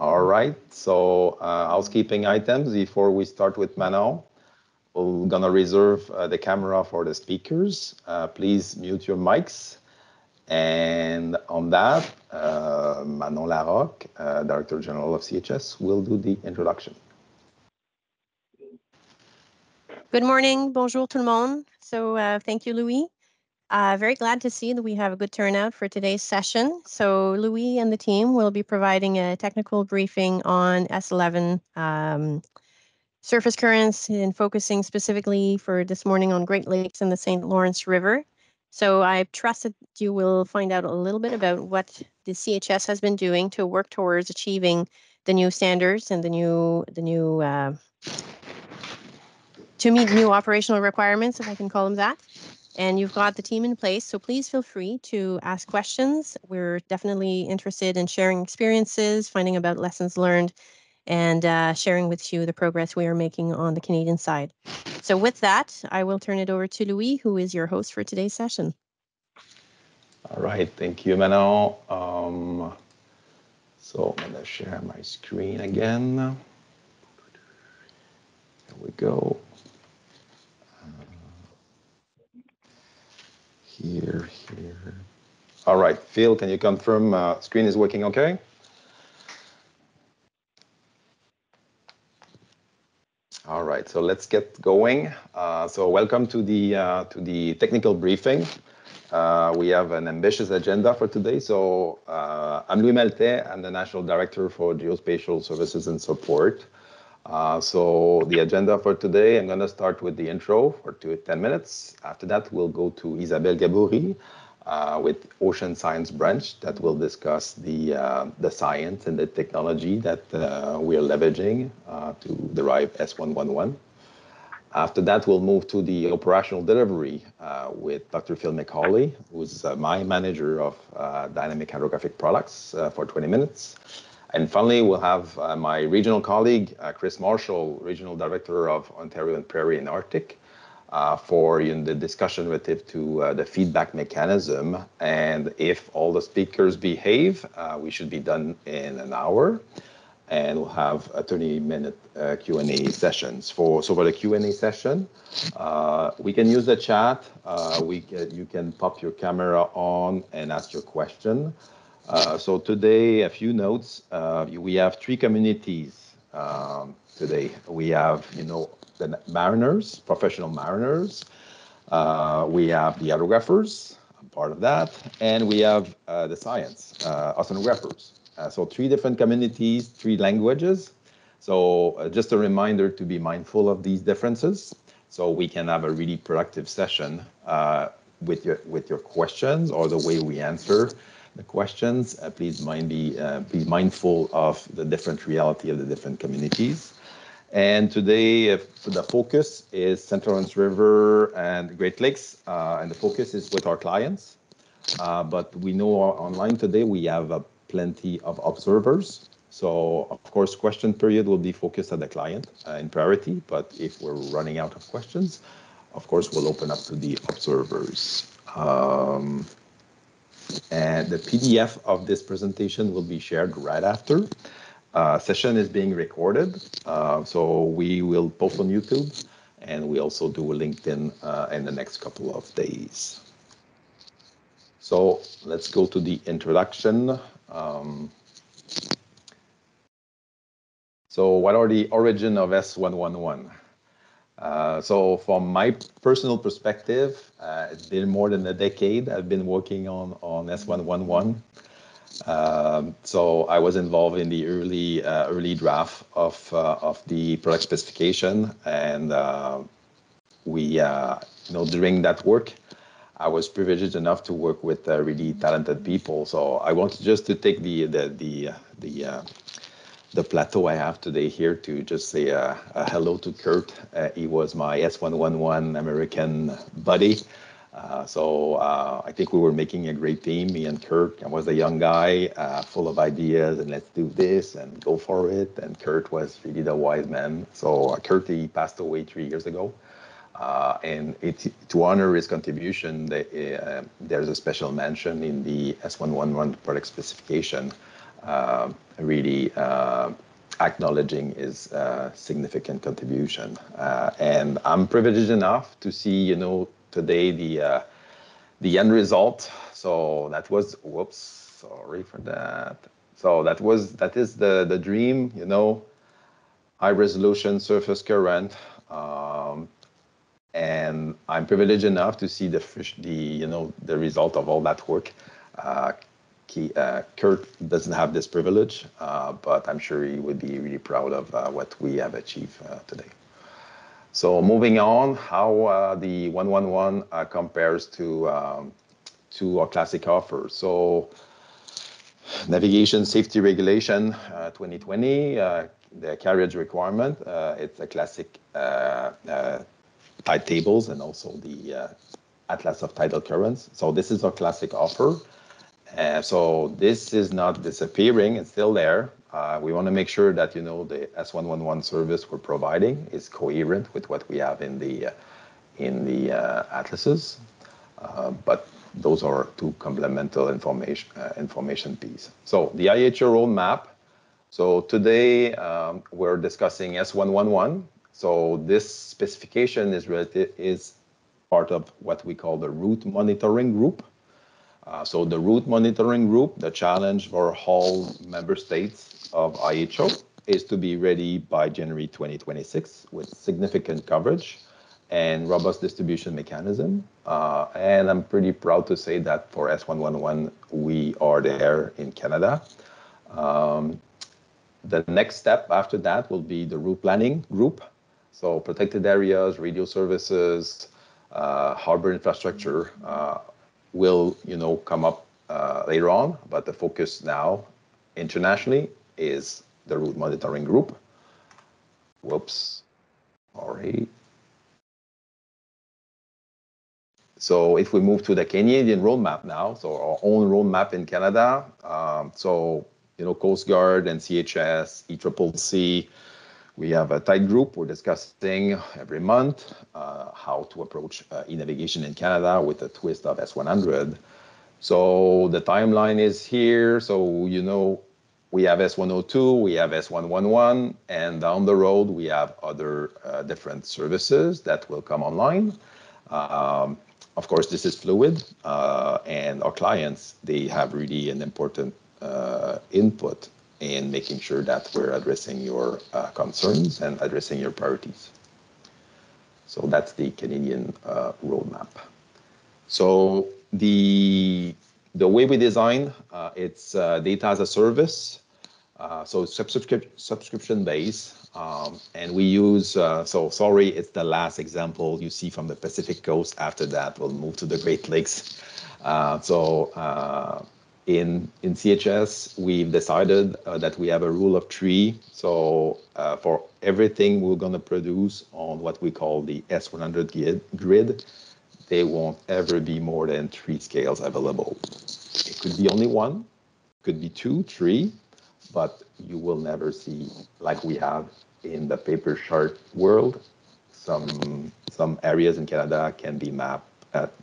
All right, so housekeeping items before we start with Manon. We're gonna reserve the camera for the speakers. Please mute your mics. And on that, Manon Larocque, Director General of CHS, will do the introduction. Good morning, bonjour tout le monde. So thank you, Louis. Very glad to see that we have a good turnout for today's session. So Louis and the team will be providing a technical briefing on S11 surface currents and focusing specifically for this morning on Great Lakes and the St. Lawrence River. So I trust that you will find out a little bit about what the CHS has been doing to work towards achieving the new standards and to meet new operational requirements, if I can call them that. And you've got the team in place, so please feel free to ask questions. We're definitely interested in sharing experiences, finding about lessons learned, and sharing with you the progress we are making on the Canadian side. So with that, I will turn it over to Louis, who is your host for today's session. All right, thank you, Manon. So I'm gonna share my screen again. There we go. Here. All right, Phil, can you confirm screen is working okay? All right, so let's get going. So welcome to the technical briefing. We have an ambitious agenda for today. So I'm Louis Maltais. I'm the National Director for Geospatial Services and Support. So the agenda for today, I'm going to start with the intro for 10 minutes. After that, we'll go to Isabelle Gaboury with Ocean Science Branch that will discuss the science and the technology that we are leveraging to derive S111. After that, we'll move to the operational delivery with Dr. Phil MacAulay, who's my manager of Dynamic Hydrographic Products for 20 minutes. And finally, we'll have my regional colleague, Chris Marshall, Regional Director of Ontario and Prairie and Arctic, for the discussion relative to the feedback mechanism. And if all the speakers behave, we should be done in an hour. And we'll have a 30-minute Q&A sessions. So for the Q&A session, we can use the chat. You can pop your camera on and ask your question. So today, a few notes. We have three communities today. We have, the mariners, professional mariners. We have the hydrographers, I'm part of that, and we have the science, oceanographers. So three different communities, three languages. So just a reminder to be mindful of these differences so we can have a really productive session with your questions or the way we answer the questions. Please be mindful of the different reality of the different communities. And today, the focus is St. Lawrence River and Great Lakes, and the focus is with our clients. But we know online today we have plenty of observers. So, of course, question period will be focused at the client in priority. But if we're running out of questions, of course, we'll open up to the observers. And the PDF of this presentation will be shared right after. Session is being recorded, so we will post on YouTube, and we also do a LinkedIn in the next couple of days. So let's go to the introduction. So what are the origin of S111? So from my personal perspective, it's been more than a decade I've been working on S111. So I was involved in the early draft of the product specification, and during that work, I was privileged enough to work with really talented people. So I wanted just to take the plateau I have today here to just say a hello to Kurt. He was my S111 American buddy. So I think we were making a great team, me and Kurt. I was a young guy, full of ideas, and let's do this and go for it. And Kurt was really the wise man. So Kurt, he passed away 3 years ago. And to honor his contribution, there's a special mention in the S111 product specification really acknowledging his significant contribution. And I'm privileged enough to see, today the end result. So that was, whoops, sorry for that. So that is the dream, high resolution surface current. And I'm privileged enough to see the result of all that work. Kurt doesn't have this privilege, but I'm sure he would be really proud of what we have achieved today. So moving on, how the 111 compares to our classic offer. So navigation safety regulation 2020, the carriage requirement, it's a classic tide tables and also the Atlas of Tidal Currents. So this is our classic offer. So this is not disappearing, it's still there. We want to make sure that, the S111 service we're providing is coherent with what we have in the atlases. But those are two complementary information pieces. So the IHO roadmap. So today we're discussing S111. So this specification is part of what we call the route monitoring group. So the route monitoring group, the challenge for all member states of IHO is to be ready by January 2026 with significant coverage and robust distribution mechanism. And I'm pretty proud to say that for S111, we are there in Canada. The next step after that will be the route planning group. So protected areas, radio services, harbor infrastructure will, come up later on, but the focus now internationally is the route monitoring group. Whoops, sorry. So if we move to the Canadian roadmap now, so our own roadmap in Canada, Coast Guard and CHS, ECCC, we have a tight group. We're discussing every month how to approach e-navigation in Canada with a twist of S100. So the timeline is here. So, we have S102, we have S111, and down the road, we have other different services that will come online. Of course, this is fluid, and our clients, they have really an important input in making sure that we're addressing your concerns and addressing your priorities. So that's the Canadian roadmap. So the way we design, it's data as a service. So subscription based, and we use, sorry, it's the last example you see from the Pacific Coast. After that, we'll move to the Great Lakes. In CHS, we've decided that we have a rule of 3. So for everything we're going to produce on what we call the S100 grid, there won't ever be more than 3 scales available. It could be only 1, could be 2, 3, but you will never see, like we have in the paper chart world, some areas in Canada can be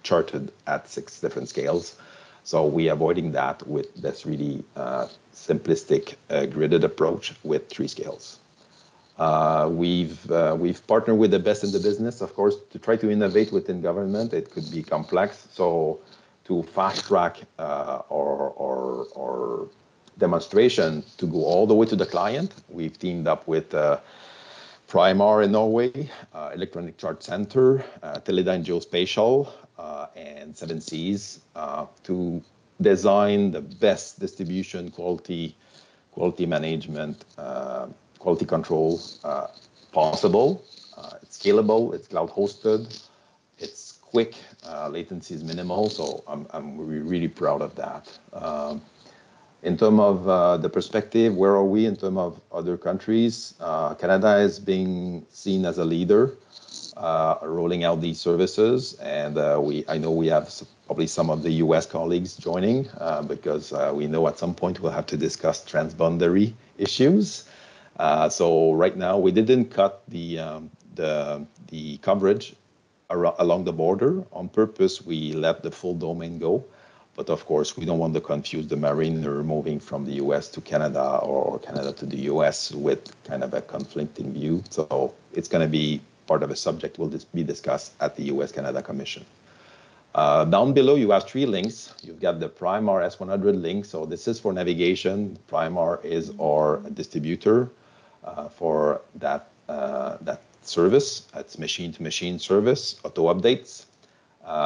charted at 6 different scales. So we are avoiding that with this really simplistic gridded approach with 3 scales. We've partnered with the best in the business, of course, to try to innovate within government. It could be complex. So to fast track our demonstration to go all the way to the client, we've teamed up with Primar in Norway, Electronic Chart Center, Teledyne Geospatial, and 7 Seas to design the best distribution quality management, quality control possible. It's scalable, it's cloud hosted, it's quick, latency is minimal, so I'm really proud of that. In terms of the perspective, where are we in terms of other countries? Canada is being seen as a leader rolling out these services, and I know we have probably some of the US colleagues joining because we know at some point we'll have to discuss transboundary issues. So right now we didn't cut the coverage along the border on purpose. We let the full domain go. But of course, we don't want to confuse the mariner moving from the US to Canada or Canada to the US with kind of a conflicting view. So it's going to be part of a subject will be discussed at the US-Canada Commission. Down below, you have 3 links. You've got the Primar S100 link. So this is for navigation. Primar is our distributor for that service. It's machine-to-machine service, auto updates.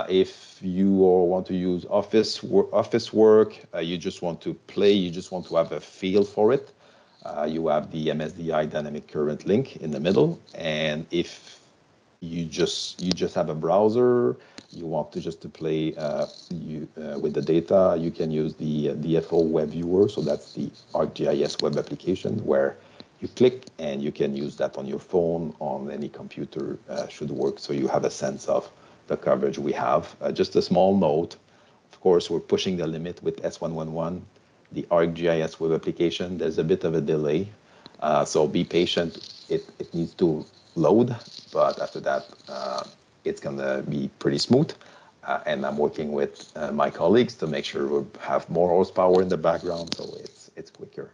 If you want to use office work, you just want to play, you just want to have a feel for it, you have the MSDI dynamic current link in the middle. And if you just have a browser, you want to play with the data, you can use the DFO web viewer. So that's the ArcGIS web application where you click and you can use that on your phone, on any computer, should work. So you have a sense of the coverage we have. Just a small note, of course, we're pushing the limit with S111, the ArcGIS web application. There's a bit of a delay, so be patient. It needs to load, but after that, it's going to be pretty smooth. And I'm working with my colleagues to make sure we have more horsepower in the background, so it's quicker.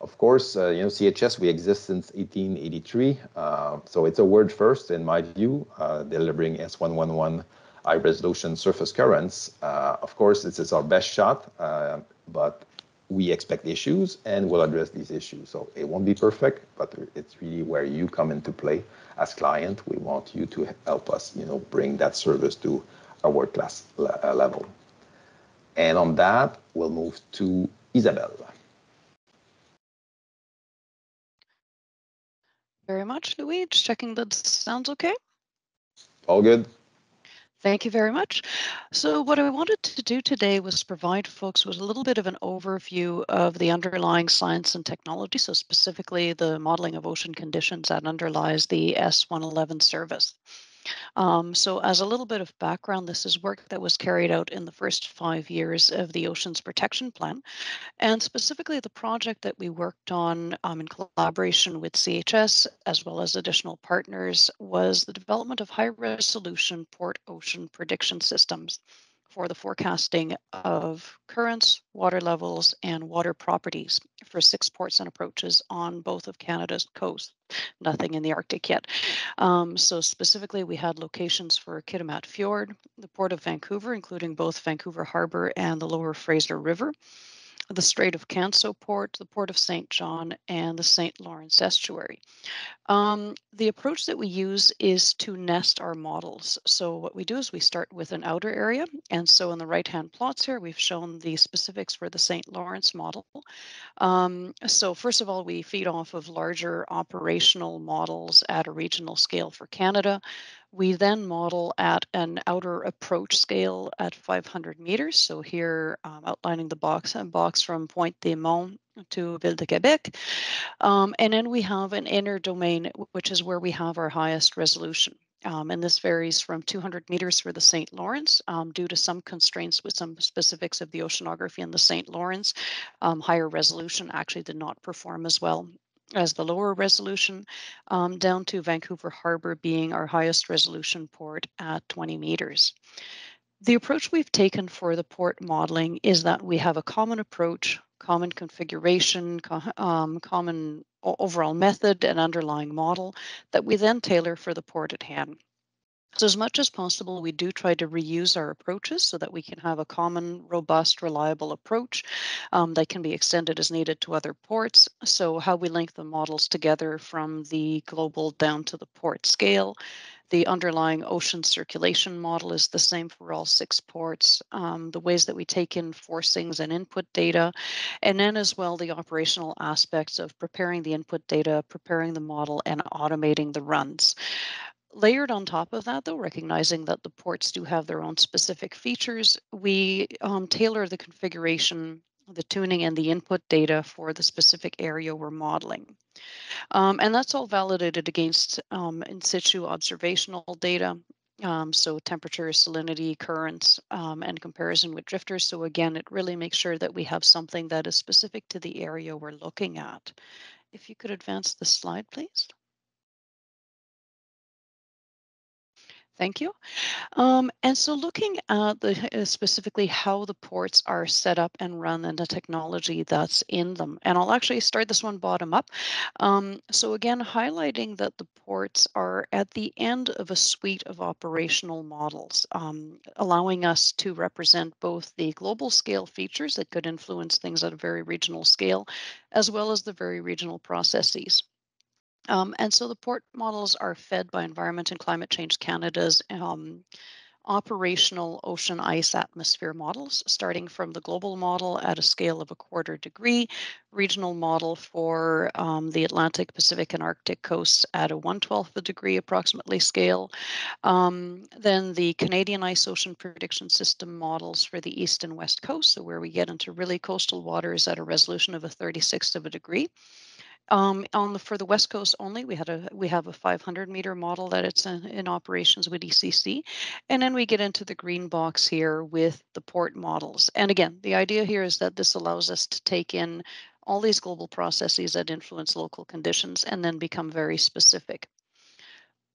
Of course, CHS, we exist since 1883, so it's a word first, in my view, delivering S111 high-resolution surface currents. Of course, this is our best shot, but we expect issues, and we'll address these issues. So it won't be perfect, but it's really where you come into play as client. We want you to help us, bring that service to a world-class level. And on that, we'll move to Isabelle. Very much, Louis. Just checking that sounds okay. All good. Thank you very much. So what I wanted to do today was provide folks with a little bit of an overview of the underlying science and technology, so specifically the modeling of ocean conditions that underlies the S111 service. So as a little bit of background, this is work that was carried out in the first 5 years of the Oceans Protection Plan. And specifically, the project that we worked on in collaboration with CHS, as well as additional partners, was the development of high-resolution port ocean prediction systems for the forecasting of currents, water levels, and water properties for 6 ports and approaches on both of Canada's coasts. Nothing in the Arctic yet. So specifically, we had locations for Kitimat Fjord, the Port of Vancouver, including both Vancouver Harbour and the Lower Fraser River, the Strait of Canso Port, the Port of St. John, and the St. Lawrence Estuary. The approach that we use is to nest our models. So what we do is we start with an outer area. And so in the right-hand plots here, we've shown the specifics for the St. Lawrence model. So first of all, we feed off of larger operational models at a regional scale for Canada. We then model at an outer approach scale at 500 meters. So here, outlining the box from Pointe des Monts to Ville de Quebec. And then we have an inner domain, which is where we have our highest resolution. And this varies from 200 meters for the St. Lawrence due to some constraints with some specifics of the oceanography in the St. Lawrence. Higher resolution actually did not perform as well as the lower resolution, down to Vancouver Harbour being our highest resolution port at 20 meters. The approach we've taken for the port modeling is that we have a common approach, common configuration, common overall method and underlying model that we then tailor for the port at hand. So as much as possible, we do try to reuse our approaches so that we can have a common, robust, reliable approach that can be extended as needed to other ports. So how we link the models together from the global down to the port scale. The underlying ocean circulation model is the same for all 6 ports. The ways that we take in forcings and input data, and then as well the operational aspects of preparing the input data, preparing the model, and automating the runs. Layered on top of that, though, recognizing that the ports do have their own specific features, we tailor the configuration, the tuning, and the input data for the specific area we're modeling. And that's all validated against in situ observational data. So temperature, salinity, currents, and comparison with drifters. So again, it really makes sure that we have something that is specific to the area we're looking at. If you could advance the slide, please. Thank you. And so looking at specifically how the ports are set up and run and the technology that's in them, and I'll actually start this one bottom up. So again, highlighting that the ports are at the end of a suite of operational models, allowing us to represent both the global scale features that could influence things at a very regional scale, as well as the very regional processes. And so the port models are fed by Environment and Climate Change Canada's operational ocean ice atmosphere models, starting from the global model at a scale of 1/4 degree, regional model for the Atlantic, Pacific, and Arctic coasts at a 1/12 degree approximately scale. Then the Canadian ice ocean prediction system models for the east and west coast, so where we get into really coastal waters at a resolution of a 36th of a degree. For the West Coast only, we have a 500-meter model that it's in operations with ECC, and then we get into the green box here with the port models. And again, the idea here is that this allows us to take in all these global processes that influence local conditions and then become very specific.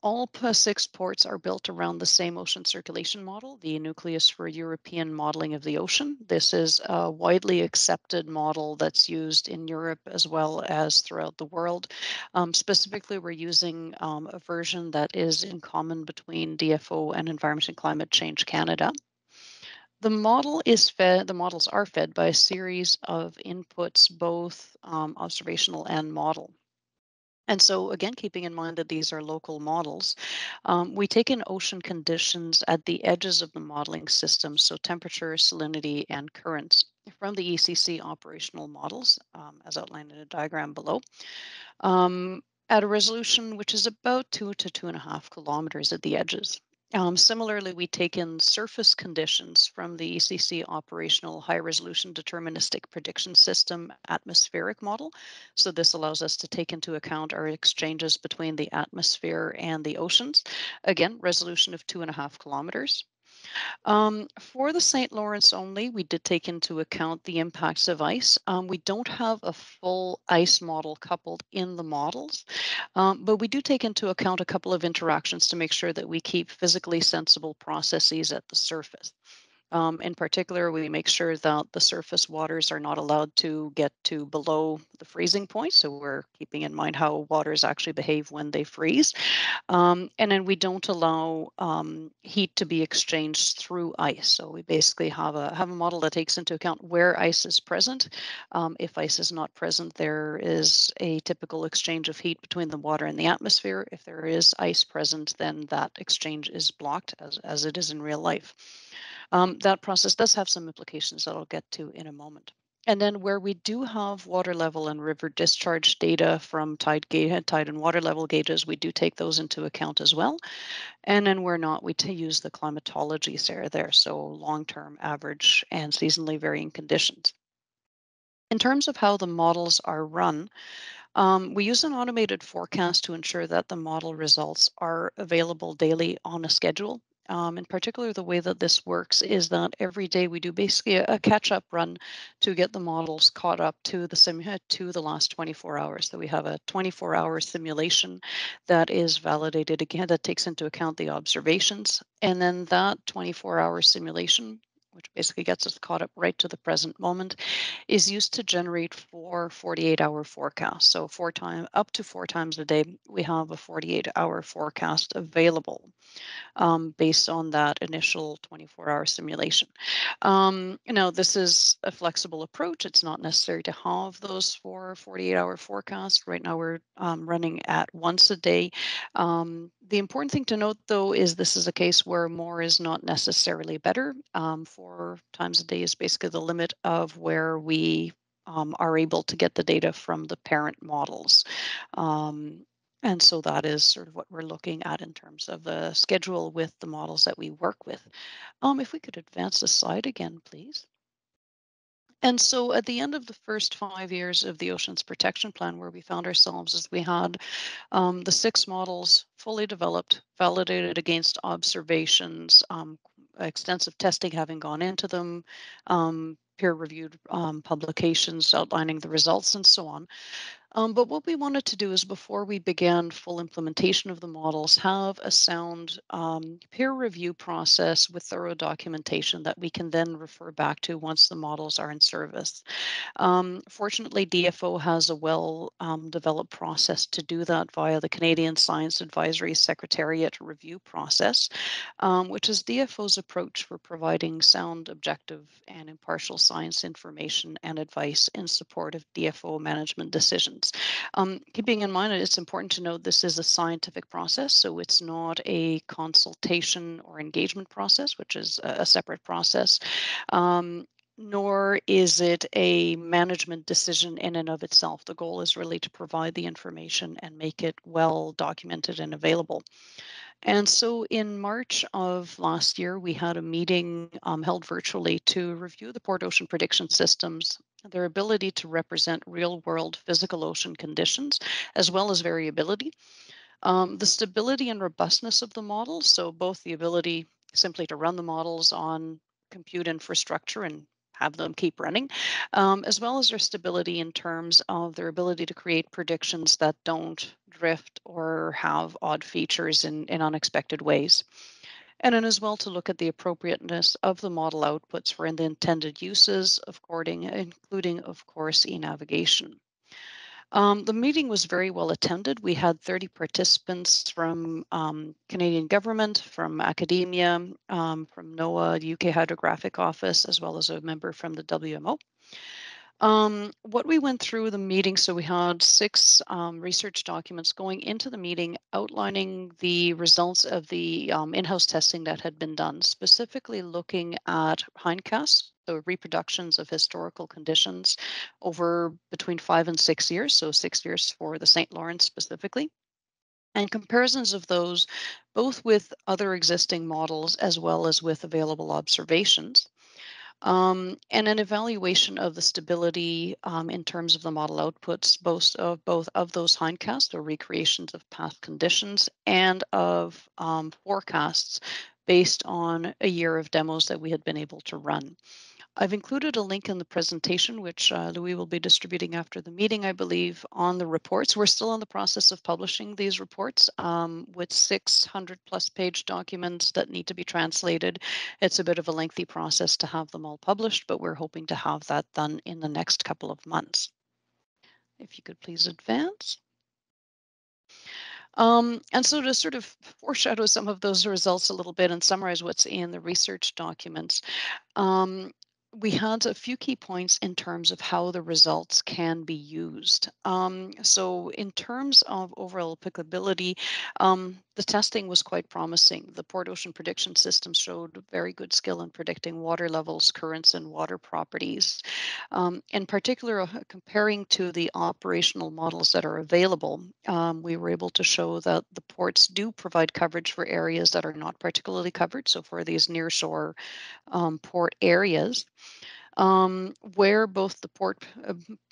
All six ports are built around the same ocean circulation model, the nucleus for European modeling of the ocean. This is a widely accepted model that's used in Europe as well as throughout the world. Specifically, we're using a version that is in common between DFO and Environment and Climate Change Canada. The models are fed by a series of inputs, both observational and model. And so, again, keeping in mind that these are local models, we take in ocean conditions at the edges of the modeling system, so temperature, salinity, and currents from the ECC operational models, as outlined in a diagram below, at a resolution which is about 2 to 2.5 kilometers at the edges. Similarly, we take in surface conditions from the ECC operational high resolution deterministic prediction system atmospheric model. So this allows us to take into account our exchanges between the atmosphere and the oceans. Again, resolution of 2.5 kilometers. For the St. Lawrence only, we did take into account the impacts of ice. We don't have a full ice model coupled in the models, but we do take into account a couple of interactions to make sure that we keep physically sensible processes at the surface. In particular, we make sure that the surface waters are not allowed to get to below the freezing point. So we're keeping in mind how waters actually behave when they freeze. And then we don't allow heat to be exchanged through ice. So we basically have a model that takes into account where ice is present. If ice is not present, there is a typical exchange of heat between the water and the atmosphere. If there is ice present, then that exchange is blocked, as it is in real life. That process does have some implications that I'll get to in a moment. And then where we do have water level and river discharge data from tide and water level gauges, we do take those into account as well. And then where not, we use the climatology there, so long-term, average, and seasonally varying conditions. In terms of how the models are run, we use an automated forecast to ensure that the model results are available daily on a schedule. In particular, the way that this works is that every day we do basically a catch-up run to get the models caught up to the last 24 hours. So we have a 24-hour simulation that is validated again, that takes into account the observations. And then that 24-hour simulation, which basically gets us caught up right to the present moment, is used to generate 4 48-hour forecasts. So up to 4 times a day, we have a 48-hour forecast available based on that initial 24-hour simulation. This is a flexible approach. It's not necessary to have those 4 48-hour forecasts. Right now, we're running at once a day. The important thing to note, though, is this is a case where more is not necessarily better. 4 times a day is basically the limit of where we are able to get the data from the parent models. And so that is sort of what we're looking at in terms of the schedule with the models that we work with. If we could advance the slide again, please. And so at the end of the first 5 years of the Oceans Protection Plan, where we found ourselves is we had the 6 models fully developed, validated against observations, extensive testing having gone into them, peer-reviewed publications outlining the results and so on. But what we wanted to do is, before we began full implementation of the models, have a sound peer review process with thorough documentation that we can then refer back to once the models are in service. Fortunately, DFO has a well developed process to do that via the Canadian Science Advisory Secretariat review process, which is DFO's approach for providing sound, objective, and impartial science information and advice in support of DFO management decisions. Keeping in mind that it's important to note this is a scientific process, so it's not a consultation or engagement process, which is a separate process. Nor is it a management decision in and of itself. The goal is really to provide the information and make it well documented and available. And so in March of last year, we had a meeting held virtually to review the port ocean prediction systems, their ability to represent real world physical ocean conditions, as well as variability, the stability and robustness of the models. So both the ability simply to run the models on compute infrastructure and have them keep running, as well as their stability in terms of their ability to create predictions that don't drift or have odd features in unexpected ways. And then as well to look at the appropriateness of the model outputs for the intended uses of cording, including, of course, e-navigation. The meeting was very well attended. We had 30 participants from Canadian government, from academia, from NOAA, the UK Hydrographic Office, as well as a member from the WMO. What we went through the meeting, so we had 6 research documents going into the meeting outlining the results of the in-house testing that had been done, specifically looking at hindcasts, so reproductions of historical conditions over between 5 and 6 years, so 6 years for the St. Lawrence specifically, and comparisons of those both with other existing models as well as with available observations. And an evaluation of the stability in terms of the model outputs, both of those hindcasts or recreations of past conditions and of forecasts based on a year of demos that we had been able to run. I've included a link in the presentation, which Louis will be distributing after the meeting, I believe, on the reports. We're still in the process of publishing these reports with 600 plus page documents that need to be translated. It's a bit of a lengthy process to have them all published, but we're hoping to have that done in the next couple of months. If you could please advance. And so to sort of foreshadow some of those results a little bit and summarize what's in the research documents, we had a few key points in terms of how the results can be used. So in terms of overall applicability, the testing was quite promising. The port ocean prediction system showed very good skill in predicting water levels, currents, and water properties. In particular, comparing to the operational models that are available, we were able to show that the ports do provide coverage for areas that are not particularly covered. So for these nearshore port areas, where both the port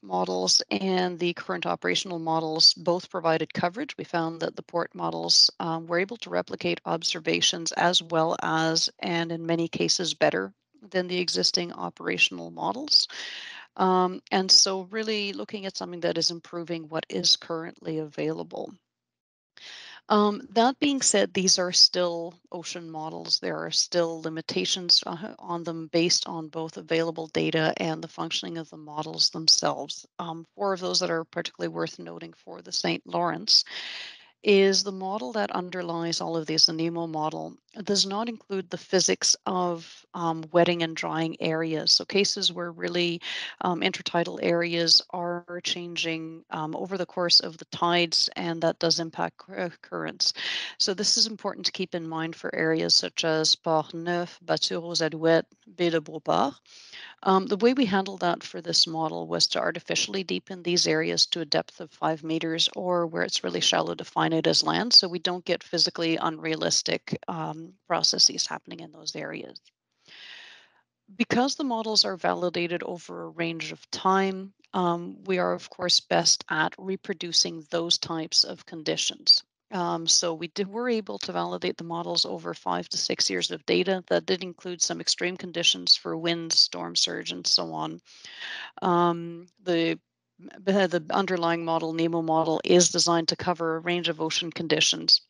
models and the current operational models both provided coverage, we found that the port models were able to replicate observations as well as, and in many cases, better than the existing operational models. And so really looking at something that is improving what is currently available. That being said, these are still ocean models. There are still limitations on them based on both available data and the functioning of the models themselves. 4 of those that are particularly worth noting for the St. Lawrence is the model that underlies all of these. The NEMO model does not include the physics of wetting and drying areas. So cases where really intertidal areas are changing over the course of the tides, and that does impact currents. So this is important to keep in mind for areas such as Port Neuf, Bateaux aux Alouettes, Baie de Beauport. The way we handled that for this model was to artificially deepen these areas to a depth of 5 meters, or where it's really shallow, define it as land, so we don't get physically unrealistic processes happening in those areas. Because the models are validated over a range of time, we are, of course, best at reproducing those types of conditions. So were able to validate the models over 5 to 6 years of data. That did include some extreme conditions for wind, storm surge, and so on. The the underlying model, NEMO model, is designed to cover a range of ocean conditions.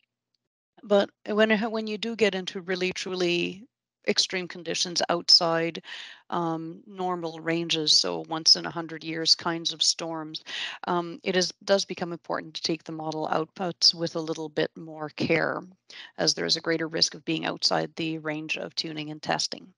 But when you do get into really truly extreme conditions outside normal ranges, so once in 100 years kinds of storms, does become important to take the model outputs with a little bit more care, as there is a greater risk of being outside the range of tuning and testing.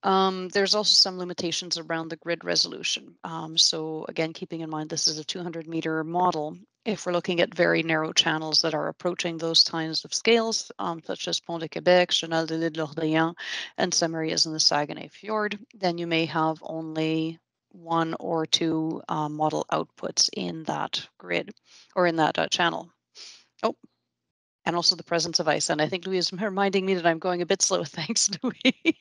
There's also some limitations around the grid resolution. So again, keeping in mind this is a 200-meter model, if we're looking at very narrow channels that are approaching those kinds of scales, such as Pont de Québec, Chenal de l'Île d'Orléans, and some areas in the Saguenay Fjord, then you may have only one or two model outputs in that grid or in that channel. Oh, and also the presence of ice. And I think Louis is reminding me that I'm going a bit slow. Thanks, Louis.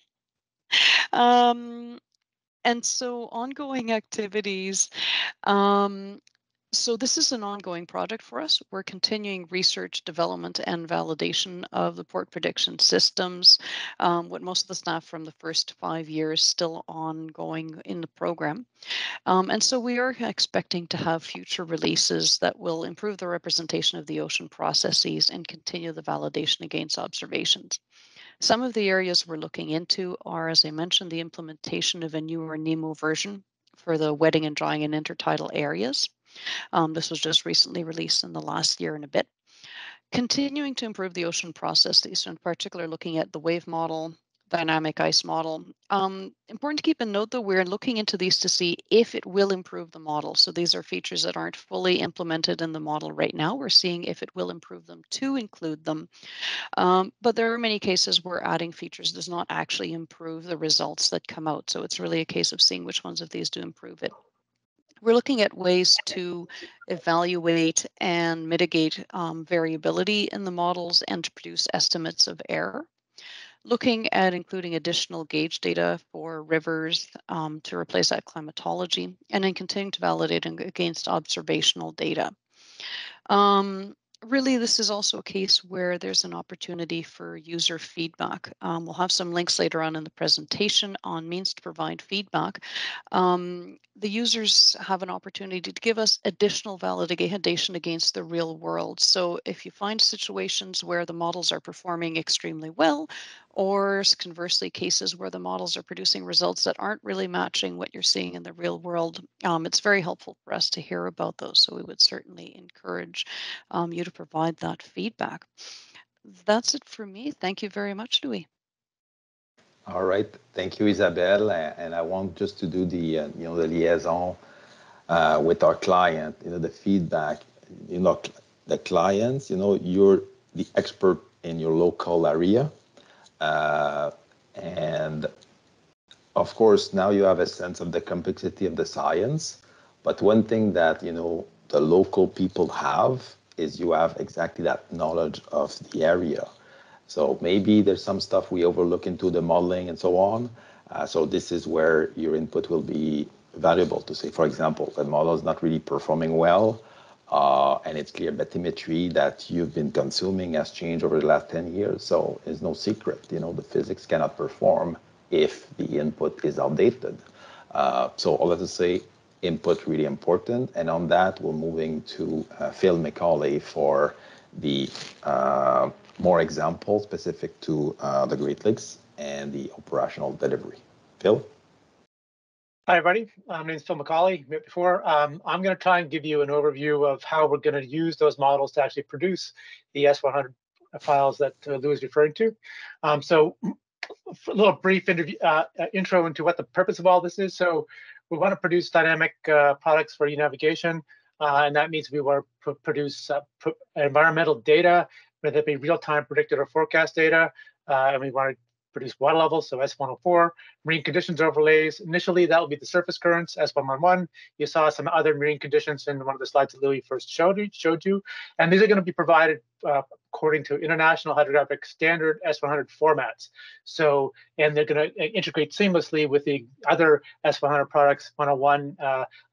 And so ongoing activities. So this is an ongoing project for us. We're continuing research, development, and validation of the port prediction systems, with most of the staff from the first 5 years still ongoing in the program. And so we are expecting to have future releases that will improve the representation of the ocean processes and continue the validation against observations. Some of the areas we're looking into are, as I mentioned, the implementation of a newer NEMO version for the wetting and drying and intertidal areas. This was just recently released in the last year and a bit. Continuing to improve the ocean processes, so in particular looking at the wave model, dynamic ice model. Important to keep in note that we're looking into these to see if it will improve the model. So these are features that aren't fully implemented in the model right now. We're seeing if it will improve them to include them. But there are many cases where adding features does not actually improve the results that come out. So it's really a case of seeing which ones of these do improve it. We're looking at ways to evaluate and mitigate variability in the models and to produce estimates of error. Looking at including additional gauge data for rivers to replace that climatology, and then continuing to validate against observational data. Really, this is also a case where there's an opportunity for user feedback. We'll have some links later on in the presentation on means to provide feedback. The users have an opportunity to give us additional validation against the real world. So if you find situations where the models are performing extremely well, or conversely cases where the models are producing results that aren't really matching what you're seeing in the real world, it's very helpful for us to hear about those. So we would certainly encourage you to provide that feedback. That's it for me. Thank you very much, Louis. All right, thank you, Isabelle. And I want just to do the the liaison with our client. The feedback. The clients. You're the expert in your local area, and of course now you have a sense of the complexity of the science. But one thing that the local people have is you have exactly that knowledge of the area. So maybe there's some stuff we overlook into the modeling and so on. So this is where your input will be valuable to say, for example, the model is not really performing well, and it's clear bathymetry that you've been consuming has changed over the last 10 years. So it's no secret, the physics cannot perform if the input is outdated. So all that to say, input really important. And on that, we're moving to Phil MacAulay for the more examples specific to the Great Lakes and the operational delivery. Phil? Hi, everybody. My name is Phil MacAulay. Before, I'm going to try and give you an overview of how we're going to use those models to actually produce the S100 files that Louis is referring to. So a little brief intro into what the purpose of all this is. So we want to produce dynamic products for e-navigation, and that means we want to produce environmental data, whether it be real-time predicted or forecast data, and we want to produce water levels, so S104, marine conditions overlays. Initially, that will be the surface currents, S111. You saw some other marine conditions in one of the slides that Louis first showed you. And these are going to be provided according to International Hydrographic Standard S100 formats. So, and they're going to integrate seamlessly with the other S100 products, 101,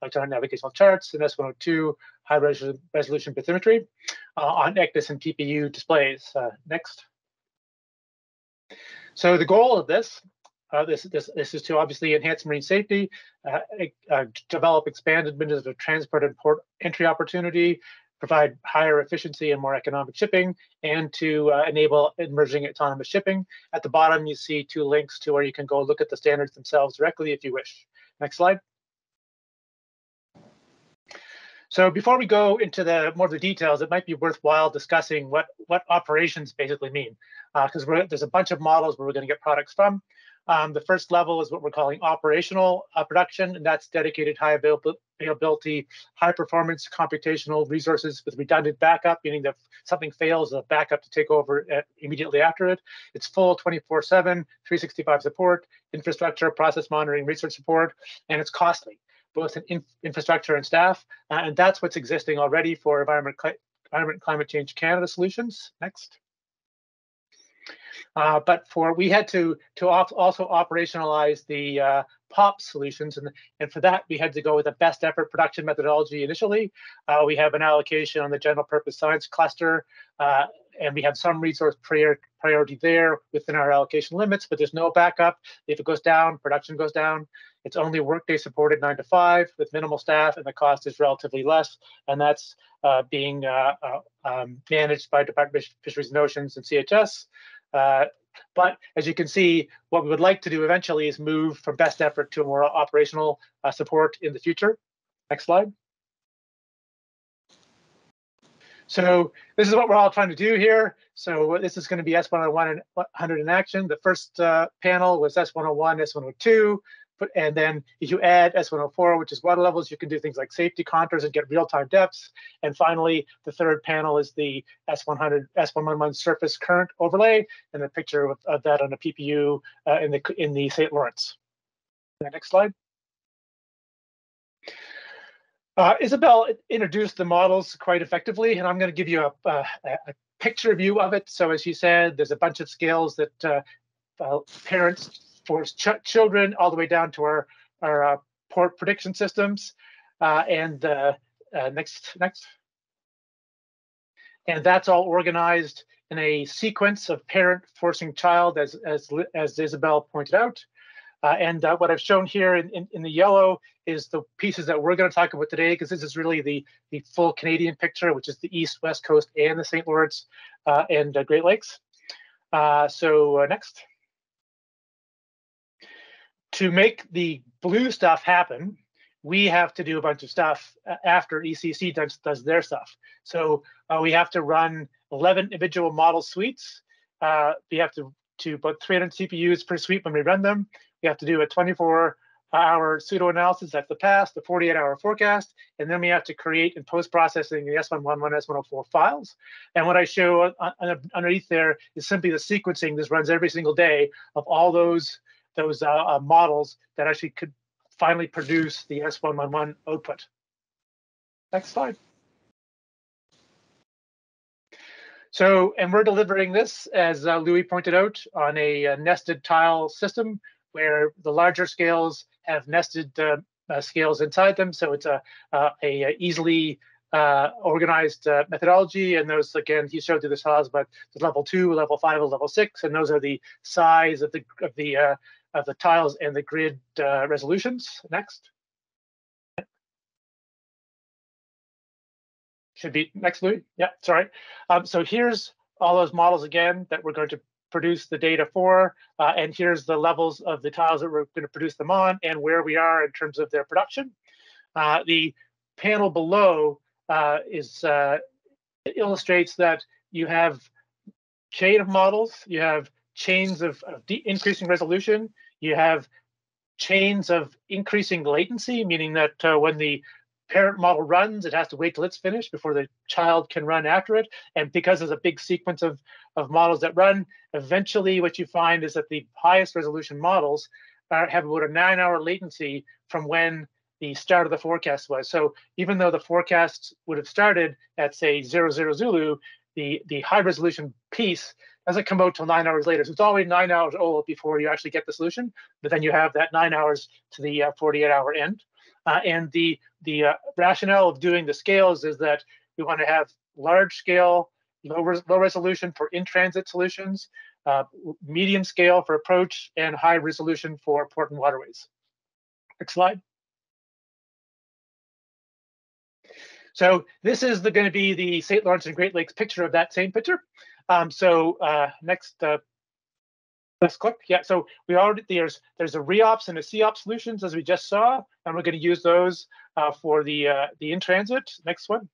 electronic navigational charts, and S102, high resolution bathymetry on ECDIS and TPU displays. Next. So the goal of this This is to obviously enhance marine safety, develop expanded means of transport and port entry opportunity, provide higher efficiency and more economic shipping, and to enable emerging autonomous shipping. At the bottom, you see 2 links to where you can go look at the standards themselves directly if you wish. Next slide. So before we go into more of the details, it might be worthwhile discussing what operations basically mean, because there's a bunch of models where we're going to get products from. The first level is what we're calling operational production, and that's dedicated high availability, high performance computational resources with redundant backup, meaning that if something fails, a backup to take over immediately after it. It's full 24/7, 365 support, infrastructure, process monitoring, research support, and it's costly, both in infrastructure and staff, and that's what's existing already for Environment Climate Change Canada solutions. Next. But we had to also operationalize the POP solutions, and for that we had to go with a best effort production methodology initially. We have an allocation on the general purpose science cluster, and we have some resource priority there within our allocation limits, but there's no backup. If it goes down, production goes down. It's only workday supported 9 to 5 with minimal staff, and the cost is relatively less, and that's being managed by Department of Fisheries and Oceans and CHS. But as you can see, what we would like to do eventually is move from best effort to a more operational support in the future. Next slide. So this is what we're all trying to do here. So this is going to be S101 in action. The first panel was S101, S102. And then if you add S104, which is water levels, you can do things like safety contours and get real-time depths. And finally, the third panel is the S111 surface current overlay, and a picture of that on a PPU in the St. Lawrence. Next slide. Isabelle introduced the models quite effectively, and I'm going to give you a picture view of it. So as she said, there's a bunch of scales that parents for children all the way down to our port prediction systems. Next. And that's all organized in a sequence of parent forcing child, as Isabelle pointed out. And what I've shown here in the yellow is the pieces that we're going to talk about today, because this is really the full Canadian picture, which is the East, West Coast, and the St. Lawrence and Great Lakes. So next. To make the blue stuff happen, we have to do a bunch of stuff after ECC does their stuff. So we have to run 11 individual model suites. We have to put 300 CPUs per suite when we run them. We have to do a 24-hour pseudo analysis, that's the past, the 48-hour forecast, and then we have to create and post-processing the S111, S104 files. And what I show underneath there is simply the sequencing. This runs every single day of all those models that actually could finally produce the S111 output. Next slide. So, and we're delivering this, as Louis pointed out, on a nested tile system where the larger scales have nested scales inside them. So it's a easily organized methodology. And those, again, he showed you the tiles, but there's level 2, level 5, and level 6, and those are the size of the tiles and the grid resolutions. Next. Should be next, Louis. Yeah, sorry. So here's all those models again that we're going to produce the data for, and here's the levels of the tiles that we're going to produce them on and where we are in terms of their production. The panel below illustrates that you have chain of models, you have chains of increasing resolution, you have chains of increasing latency, meaning that when the parent model runs, it has to wait till it's finished before the child can run after it. And because there's a big sequence of models that run, eventually what you find is that the highest resolution models have about a 9-hour latency from when the start of the forecast was. So even though the forecasts would have started at, say, 00 Zulu, the high resolution piece doesn't come out till 9 hours later. So it's always 9 hours old before you actually get the solution, but then you have that 9 hours to the 48-hour end. And the rationale of doing the scales is that we want to have large scale, low resolution for in-transit solutions, medium scale for approach, and high resolution for port and waterways. Next slide. So this is going to be the St. Lawrence and Great Lakes picture of that same picture. Next, let's click. Yeah, so we already there's a REOPS and a COPS solutions, as we just saw, and we're going to use those for the in-transit. Next one.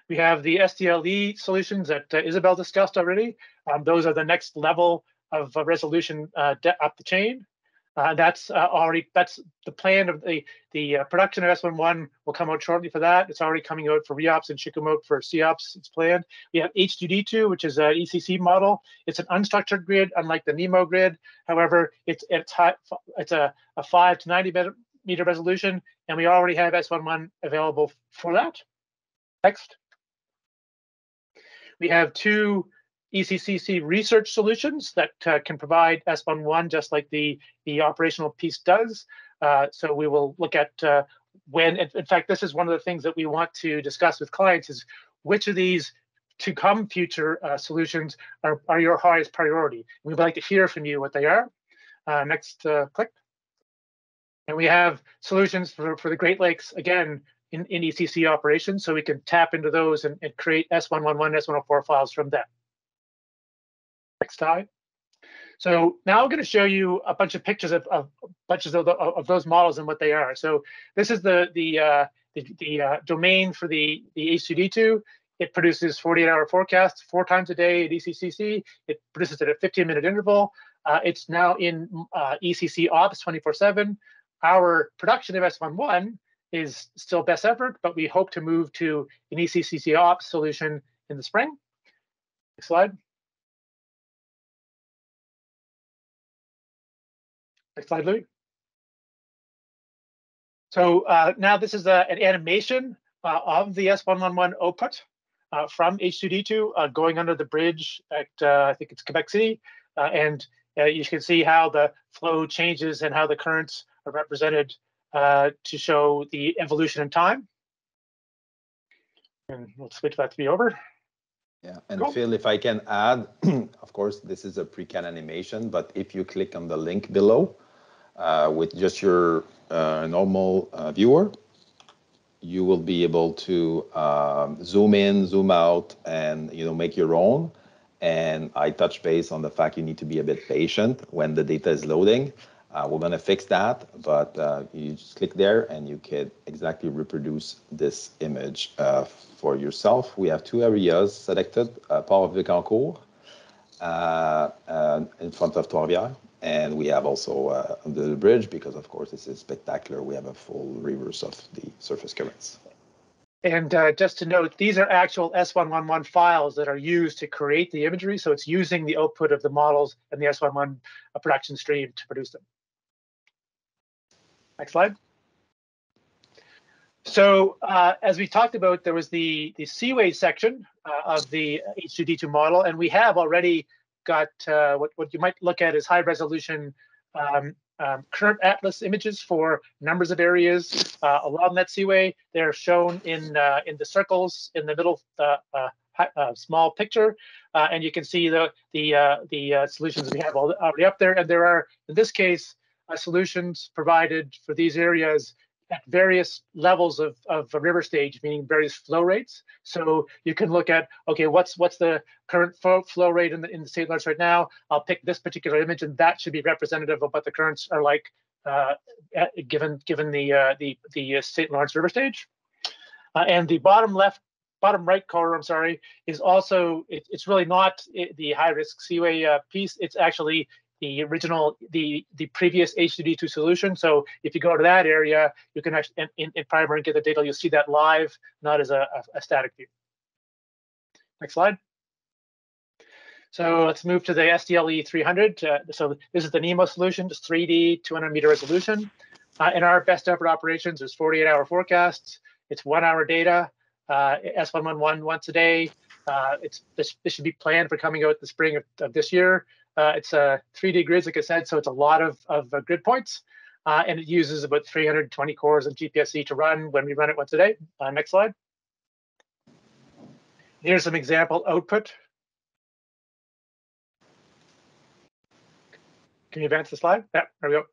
We have the SDLE solutions that Isabelle discussed already. Those are the next level of resolution up the chain. That's the plan of the production of S11 will come out shortly for that. It's already coming out for REOPS and should come out for COPS. It's planned. We have H2D2, which is an ECC model. It's an unstructured grid, unlike the NEMO grid. However, it's a 5 to 90 meter resolution, and we already have S11 available for that. Next. We have two ECCC research solutions that can provide S11 just like the operational piece does. So we will look at when, in fact, this is one of the things that we want to discuss with clients is which of these to come future solutions are your highest priority. We'd like to hear from you what they are. Next click. And we have solutions for the Great Lakes, again, in ECC operations, so we can tap into those and create S111, S104 files from them. Next slide. So now I'm going to show you a bunch of pictures of those models and what they are. So this is the domain for the H2D2. It produces 48-hour forecasts 4 times a day at ECCC. It produces it at a 15-minute interval. It's now in ECC Ops 24/7. Our production of S11 is still best effort, but we hope to move to an ECCC Ops solution in the spring. Next slide. Next slide, Louis. So now this is an animation of the S111 output from H2D2 going under the bridge at, I think it's Quebec City. And you can see how the flow changes and how the currents are represented to show the evolution in time. And we'll switch that to be over. Yeah, and cool. Phil, if I can add, of course, this is a pre-can animation, but if you click on the link below with just your normal viewer, you will be able to zoom in, zoom out, and make your own. And I touch base on the fact you need to be a bit patient when the data is loading. We're going to fix that, but you just click there and you can exactly reproduce this image for yourself. We have 2 areas selected, Port of Vicancourt in front of Trois-Rivières, and we have also under the bridge, because of course this is spectacular. We have a full reverse of the surface currents. And just to note, these are actual S111 files that are used to create the imagery. So it's using the output of the models and the S11 production stream to produce them. Next slide. So as we talked about, there was the seaway section of the H2D2 model, and we have already got what you might look at as high resolution current atlas images for numbers of areas along that seaway. They're shown in the circles in the middle small picture, and you can see the solutions we have already up there. And there are, in this case, solutions provided for these areas at various levels of river stage, meaning various flow rates. So you can look at, okay, what's the current flow rate in the St. Lawrence right now? I'll pick this particular image, and that should be representative of what the currents are like given the St. Lawrence river stage. And the bottom right color, I'm sorry, is also it's really not the high risk seaway piece. It's actually the original, the previous H2D2 solution. So if you go to that area, you can actually in Primer and get the data. You'll see that live, not as a static view. Next slide. So let's move to the SDLE 300. So this is the NEMO solution, just 3D, 200 meter resolution. In our best effort operations, there's 48-hour forecasts. It's 1 hour data, S111 once a day. This should be planned for coming out the spring of this year. It's 3D grids, like I said, so it's a lot of grid points, and it uses about 320 cores of GPSC to run when we run it once a day. Next slide. Here's some example output Can you advance the slide? Yeah, there we go.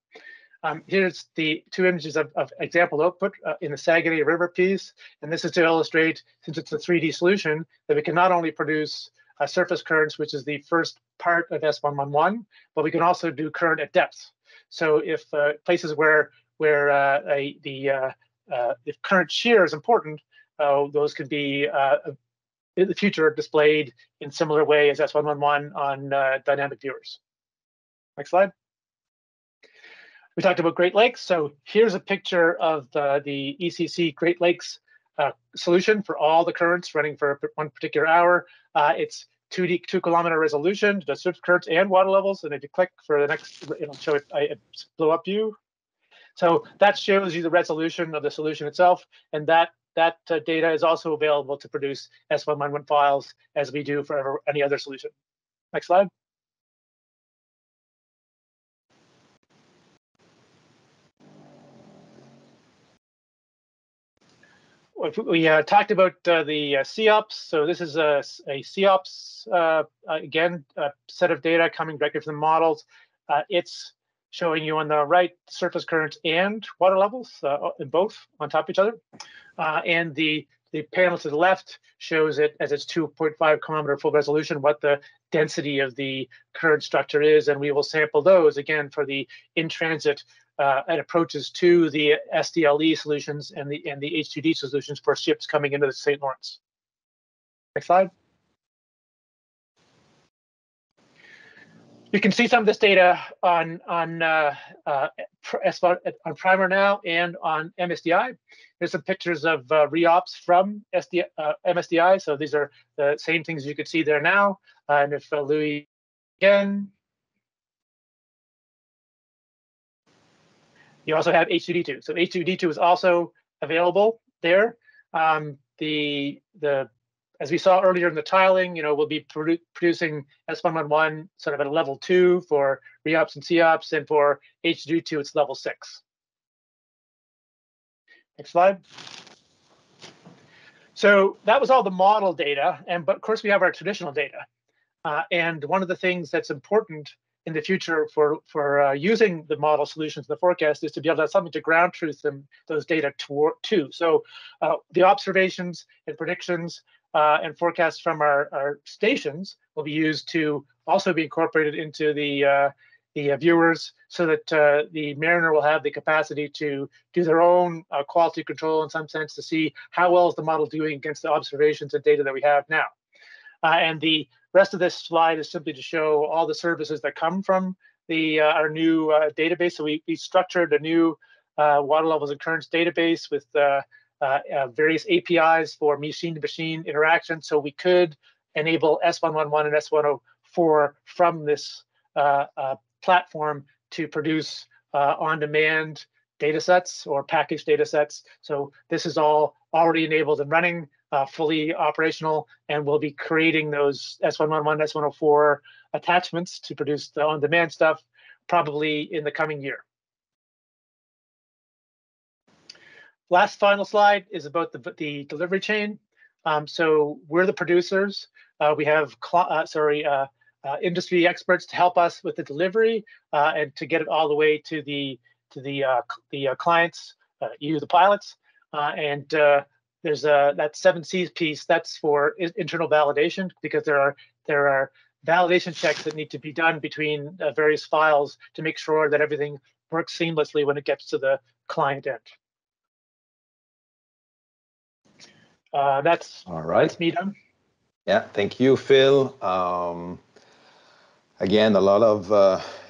Here's the two images of example output in the Saguenay River piece. And this is to illustrate, since it's a 3D solution, that we can not only produce surface currents, which is the first part of S111, but we can also do current at depth. So if places where if current shear is important, those could be in the future displayed in similar way as S111 on dynamic viewers. Next slide. We talked about Great Lakes. So here's a picture of the ECC Great Lakes solution for all the currents running for one particular hour. It's 2-kilometer resolution, the surface currents and water levels. And if you click for the next, it'll show it a blow up view. So that shows you the resolution of the solution itself. And that data is also available to produce S111 files as we do for any other solution. Next slide. We talked about the COPS. So this is a COPS, again, a set of data coming directly from the models. It's showing you on the right surface currents and water levels in both on top of each other. And the panel to the left shows it as its 2.5 kilometer full resolution, what the density of the current structure is. And we will sample those again for the in-transit and approaches to the SDLE solutions and the H2D solutions for ships coming into the St. Lawrence. Next slide. You can see some of this data on Primer now and on MSDI. Here's some pictures of reops from MSDI. So these are the same things you could see there now. And if Louis again. You also have H2D2. So H2D2 is also available there. As we saw earlier in the tiling, we'll be producing S111 sort of at a level 2 for reops and COPS, and for H2D2 it's level 6. Next slide. So that was all the model data, but of course we have our traditional data. And one of the things that's important in the future for using the model solutions in the forecast is to be able to have something to ground truth those data to. So the observations and predictions and forecasts from our stations will be used to also be incorporated into the viewers, so that the mariner will have the capacity to do their own quality control in some sense, to see how well is the model doing against the observations and data that we have now. And the rest of this slide is simply to show all the services that come from our new database. So we structured a new water levels and currents database with various APIs for machine-to-machine interaction. So we could enable S111 and S104 from this platform to produce on-demand data sets or packaged data sets. So this is all already enabled and running, fully operational, and we'll be creating those S111, S104 attachments to produce the on-demand stuff probably in the coming year. Last final slide is about the delivery chain. So we're the producers. We have industry experts to help us with the delivery and to get it all the way to the clients, you, the pilots. There's that 7Cs piece, that's for internal validation, because there are validation checks that need to be done between various files to make sure that everything works seamlessly when it gets to the client end. That's all right. That's me done. Yeah, thank you, Phil. Again, a lot of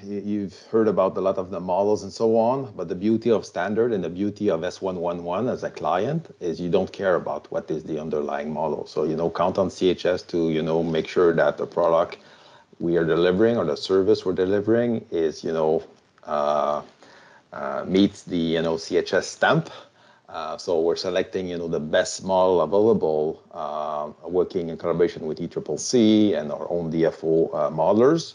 you've heard about a lot of the models and so on, but the beauty of standard and the beauty of S111 as a client is you don't care about what is the underlying model. So count on CHS to make sure that the product we are delivering or the service we're delivering is meets the CHS stamp. So we're selecting the best model available, working in collaboration with ECCC and our own DFO modelers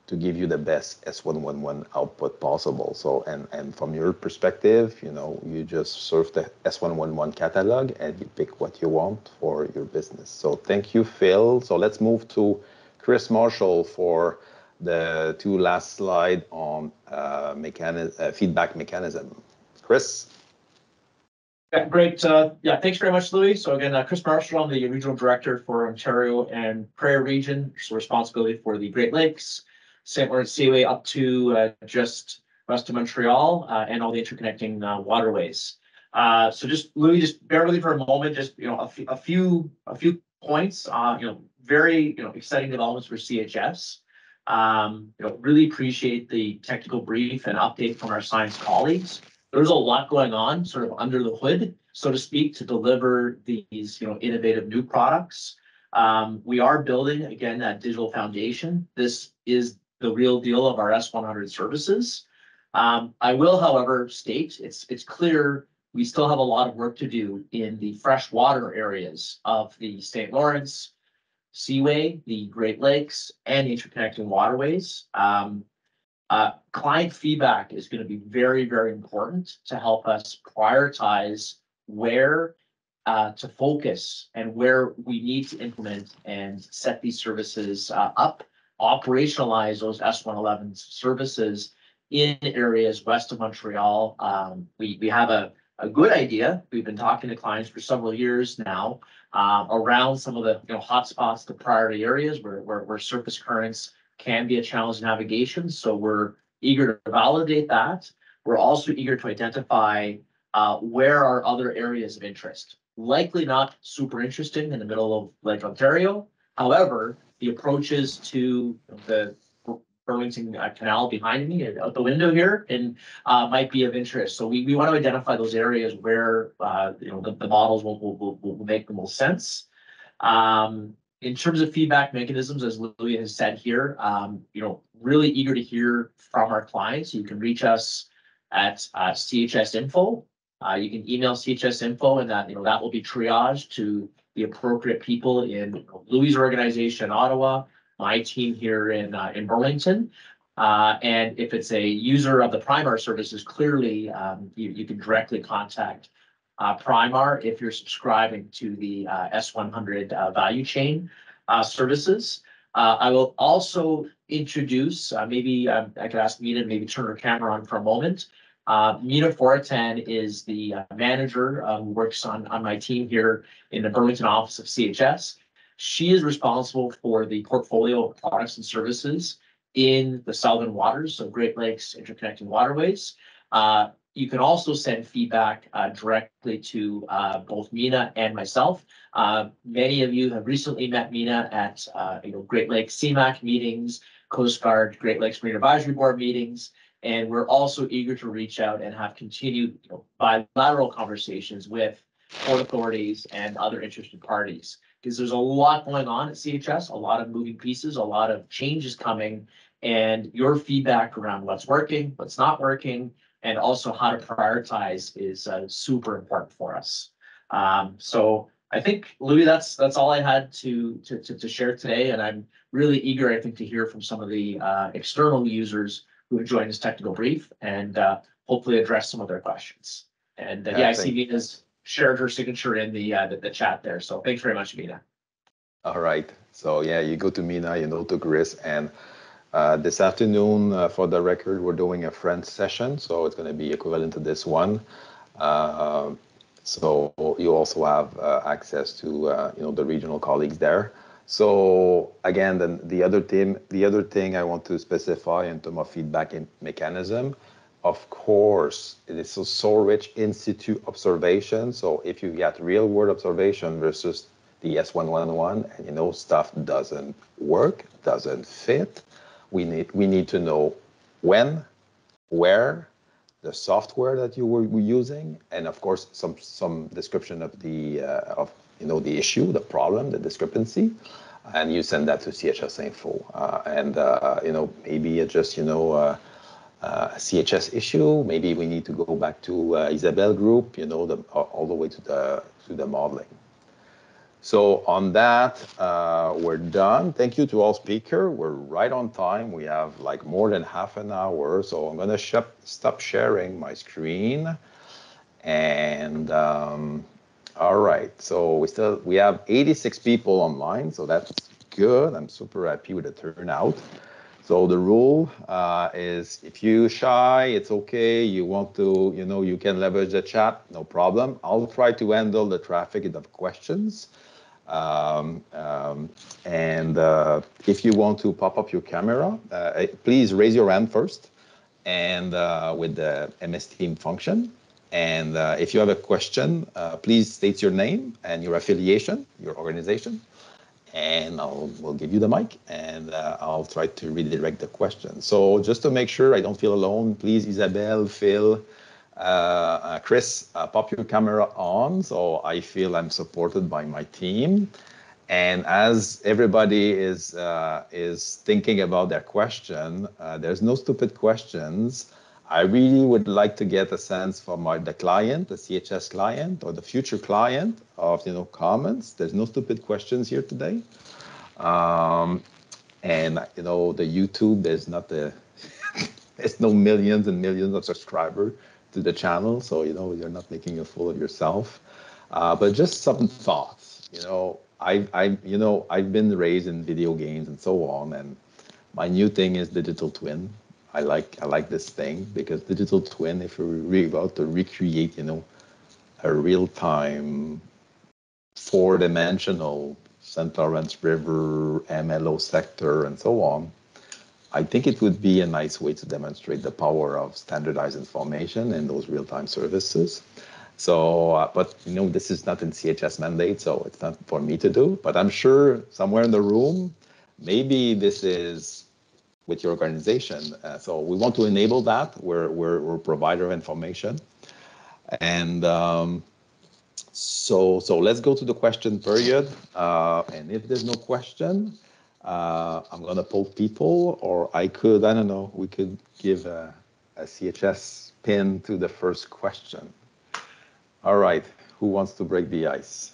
to give you the best S111 output possible. So and from your perspective, you just surf the S111 catalog and you pick what you want for your business. So thank you, Phil. So let's move to Chris Marshall for the two last slide on feedback mechanism. Chris? Yeah, great. Yeah, thanks very much, Louis. So again, Chris Marshall, I'm the Regional Director for Ontario and Prairie Region, so responsibility for the Great Lakes, St. Lawrence Seaway up to just west of Montreal and all the interconnecting waterways. So just Louis, just bear with me for a moment. Just a few points. Very exciting developments for CHS. Really appreciate the technical brief and update from our science colleagues. There's a lot going on sort of under the hood, so to speak, to deliver these innovative new products. We are building, again, that digital foundation. This is the real deal of our S100 services. I will, however, state it's clear we still have a lot of work to do in the freshwater areas of the St. Lawrence Seaway, the Great Lakes, and interconnecting waterways. Client feedback is going to be very, very important to help us prioritize where to focus and where we need to implement and set these services up, operationalize those S111 services in areas west of Montreal. We have a good idea. We've been talking to clients for several years now around some of the hotspots, the priority areas where surface currents can be a challenge in navigation. So we're eager to validate that. We're also eager to identify where are other areas of interest. Likely not super interesting in the middle of Lake Ontario. However, the approaches to the Burlington Canal behind me out the window here and might be of interest. So we want to identify those areas where the models will make the most sense. In terms of feedback mechanisms, as Louis has said here, really eager to hear from our clients. You can reach us at CHS Info. You can email CHS Info, and that will be triaged to the appropriate people in Louis' organization in Ottawa, my team here in Burlington. And if it's a user of the Primar services, clearly you can directly contact Primar if you're subscribing to the S100 value chain services. I will also introduce, maybe I could ask Mina to maybe turn her camera on for a moment. Mina Foratan is the manager who works on my team here in the Burlington office of CHS. She is responsible for the portfolio of products and services in the Southern Waters, so Great Lakes interconnecting waterways. You can also send feedback directly to both Mina and myself. Many of you have recently met Mina at Great Lakes CMAC meetings, Coast Guard, Great Lakes Marine Advisory Board meetings, and we're also eager to reach out and have continued bilateral conversations with port authorities and other interested parties. Because there's a lot going on at CHS, a lot of moving pieces, a lot of changes coming, and your feedback around what's working, what's not working, and also how to prioritize is super important for us. So I think, Louis, that's all I had to share today, and I'm really eager, I think, to hear from some of the external users who have joined this technical brief and hopefully address some of their questions. And yeah, I see Mina's shared her signature in the chat there. So thanks very much, Mina. All right. So yeah, you go to Mina, to Chris, and this afternoon, for the record, we're doing a friend session, so it's going to be equivalent to this one. So you also have access to the regional colleagues there. So again, then the other thing I want to specify in terms of feedback mechanism. Of course, it is so rich in situ observation. So if you get real world observation versus the S111, and stuff doesn't work, doesn't fit, we need to know when, where, the software that you were using, and of course some description of the the issue, the problem, the discrepancy, and you send that to CHS Info, and maybe it's just a CHS issue. Maybe we need to go back to Isabelle Group, all the way to the modeling. So on that, we're done. Thank you to all speakers. We're right on time. We have like more than half an hour. So I'm gonna stop sharing my screen. And all right, so we have 86 people online, so that's good. I'm super happy with the turnout. So the rule is if you're shy, it's okay. You want to, you can leverage the chat, no problem. I'll try to handle the traffic of questions. And if you want to pop up your camera, please raise your hand first and with the MS Team function. And if you have a question, please state your name and your affiliation, your organization, and we'll give you the mic, and I'll try to redirect the question. So just to make sure I don't feel alone, please, Isabelle, Phil, Chris, pop your camera on so I feel I'm supported by my team. And as everybody is thinking about their question, there's no stupid questions. I really would like to get a sense from the client, the CHS client, or the future client of comments. There's no stupid questions here today. And the YouTube, there's no millions and millions of subscribers to the channel, so you're not making a fool of yourself. But just some thoughts. I've been raised in video games and so on, and my new thing is digital twin. I like this thing because digital twin, if you're really about to recreate, a real-time, four-dimensional St. Lawrence River, MLO sector, and so on, I think it would be a nice way to demonstrate the power of standardized information in those real-time services. So, but this is not in CHS mandate, so it's not for me to do. But I'm sure somewhere in the room, maybe this is with your organization. So we want to enable that. We're a provider of information, and so let's go to the question period. And if there's no question, I'm gonna poll people, or I don't know, we could give a CHS pin to the first question. All right, who wants to break the ice?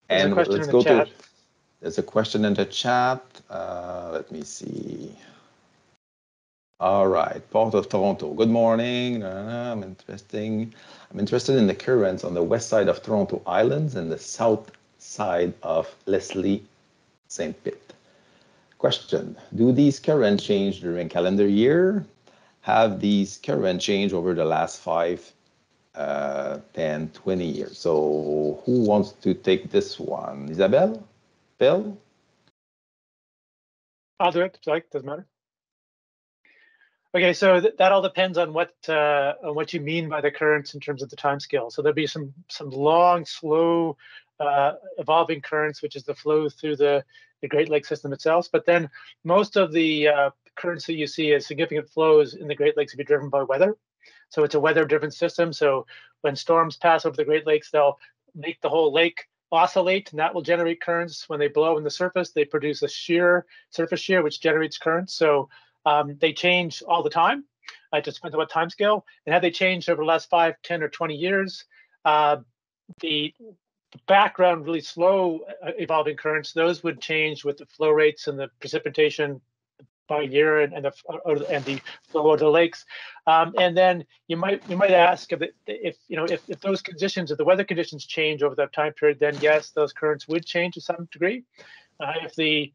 And let's go to. There's a question in the chat. Let me see. All right, Port of Toronto. Good morning. I'm interested in the currents on the west side of Toronto Islands and the south side of Leslie St. Pitt. Question: do these currents change during calendar year? Have these currents changed over the last 5, 10, 20 years? So who wants to take this one? Isabelle? Phil? I'll do it, doesn't matter. Okay, so that all depends on what you mean by the currents in terms of the time scale. So there'll be some long, slow, evolving currents, which is the flow through the Great Lakes system itself. But then most of the currents that you see as significant flows in the Great Lakes will be driven by weather. So it's a weather-driven system. So when storms pass over the Great Lakes, they'll make the whole lake oscillate, and that will generate currents. When they blow in the surface, they produce a surface shear, which generates currents. So they change all the time. It just depends on what time scale. And have they changed over the last 5, 10, or 20 years? The background, really slow evolving currents, those would change with the flow rates and the precipitation by year and the flow of the lakes. And then you might ask if those conditions, if the weather conditions change over that time period, then yes, those currents would change to some degree. If we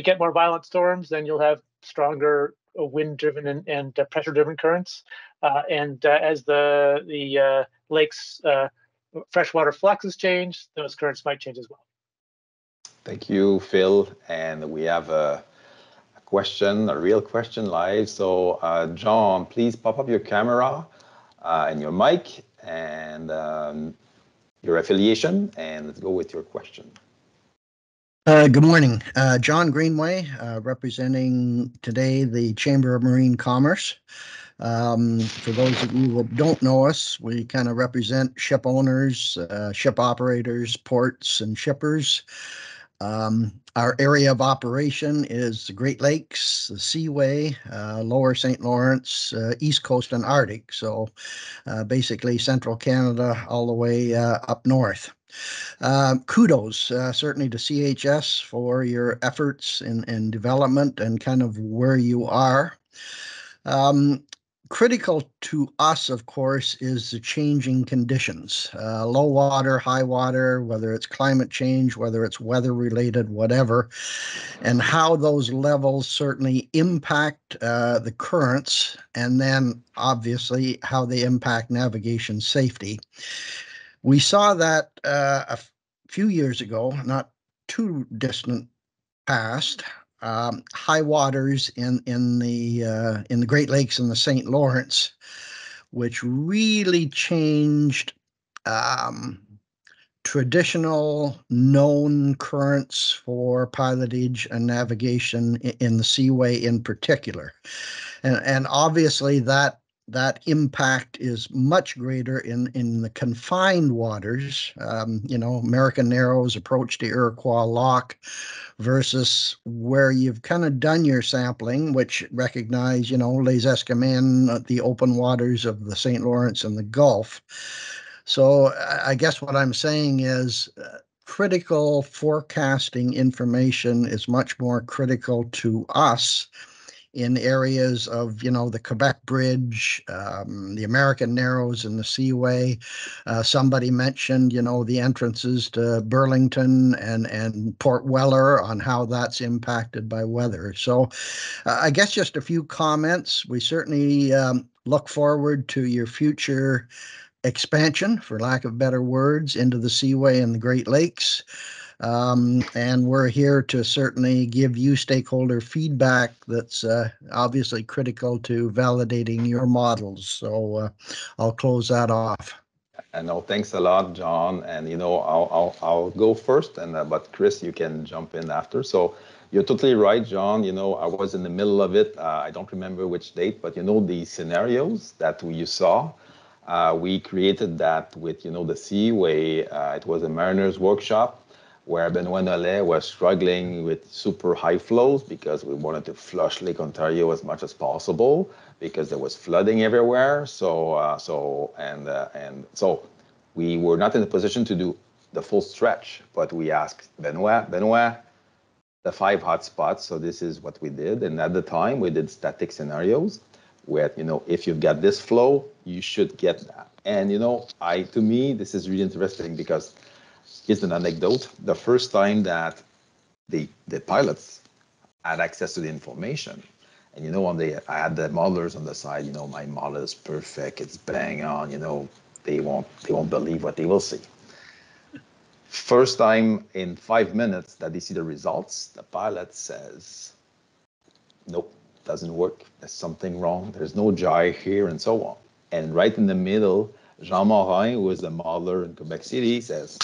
get more violent storms, then you'll have stronger wind-driven and pressure-driven currents. And as the lakes freshwater fluxes change, those currents might change as well. Thank you, Phil. And we have a real question live. So John, please pop up your camera and your mic and your affiliation, and let's go with your question. Good morning. John Greenway, representing today the Chamber of Marine Commerce. For those of you that don't know us, we kind of represent ship owners, ship operators, ports, and shippers. Our area of operation is the Great Lakes, the Seaway, Lower St. Lawrence, East Coast, and Arctic. So basically central Canada all the way up north. Kudos certainly to CHS for your efforts in development and kind of where you are. Critical to us, of course, is the changing conditions, low water, high water, whether it's climate change, whether it's weather related, whatever, and how those levels certainly impact the currents, and then obviously how they impact navigation safety. We saw that a few years ago, not too distant past, high waters in the Great Lakes and the St. Lawrence, which really changed traditional known currents for pilotage and navigation in the seaway in particular. And obviously that impact is much greater in the confined waters, American Narrows, approach to Iroquois Lock, versus where you've kind of done your sampling, which recognize, Les Escamins, the open waters of the St. Lawrence and the Gulf. So I guess what I'm saying is critical forecasting information is much more critical to us in areas of, the Quebec Bridge, the American Narrows and the Seaway. Somebody mentioned, the entrances to Burlington and Port Weller on how that's impacted by weather. So I guess just a few comments. We certainly look forward to your future expansion, for lack of better words, into the Seaway and the Great Lakes. And we're here to certainly give you stakeholder feedback that's obviously critical to validating your models. So I'll close that off. And no, thanks a lot, John. And I'll go first, and but Chris, you can jump in after. So you're totally right, John. I was in the middle of it. I don't remember which date, but the scenarios that you saw. We created that with, the Seaway. It was a mariner's workshop where Benoit Nollet was struggling with super high flows because we wanted to flush Lake Ontario as much as possible because there was flooding everywhere. So we were not in a position to do the full stretch, but we asked Benoit, the 5 hot spots. So this is what we did. And at the time we did static scenarios where, if you've got this flow, you should get that. And, to me, this is really interesting because here's an anecdote. The first time that the pilots had access to the information, and, I had the modelers on the side, my model is perfect, it's bang on, they won't believe what they will see. First time in 5 minutes that they see the results, the pilot says, nope, doesn't work, there's something wrong, there's no gyre here, and so on. And right in the middle, Jean Morin, who is the modeler in Quebec City, says,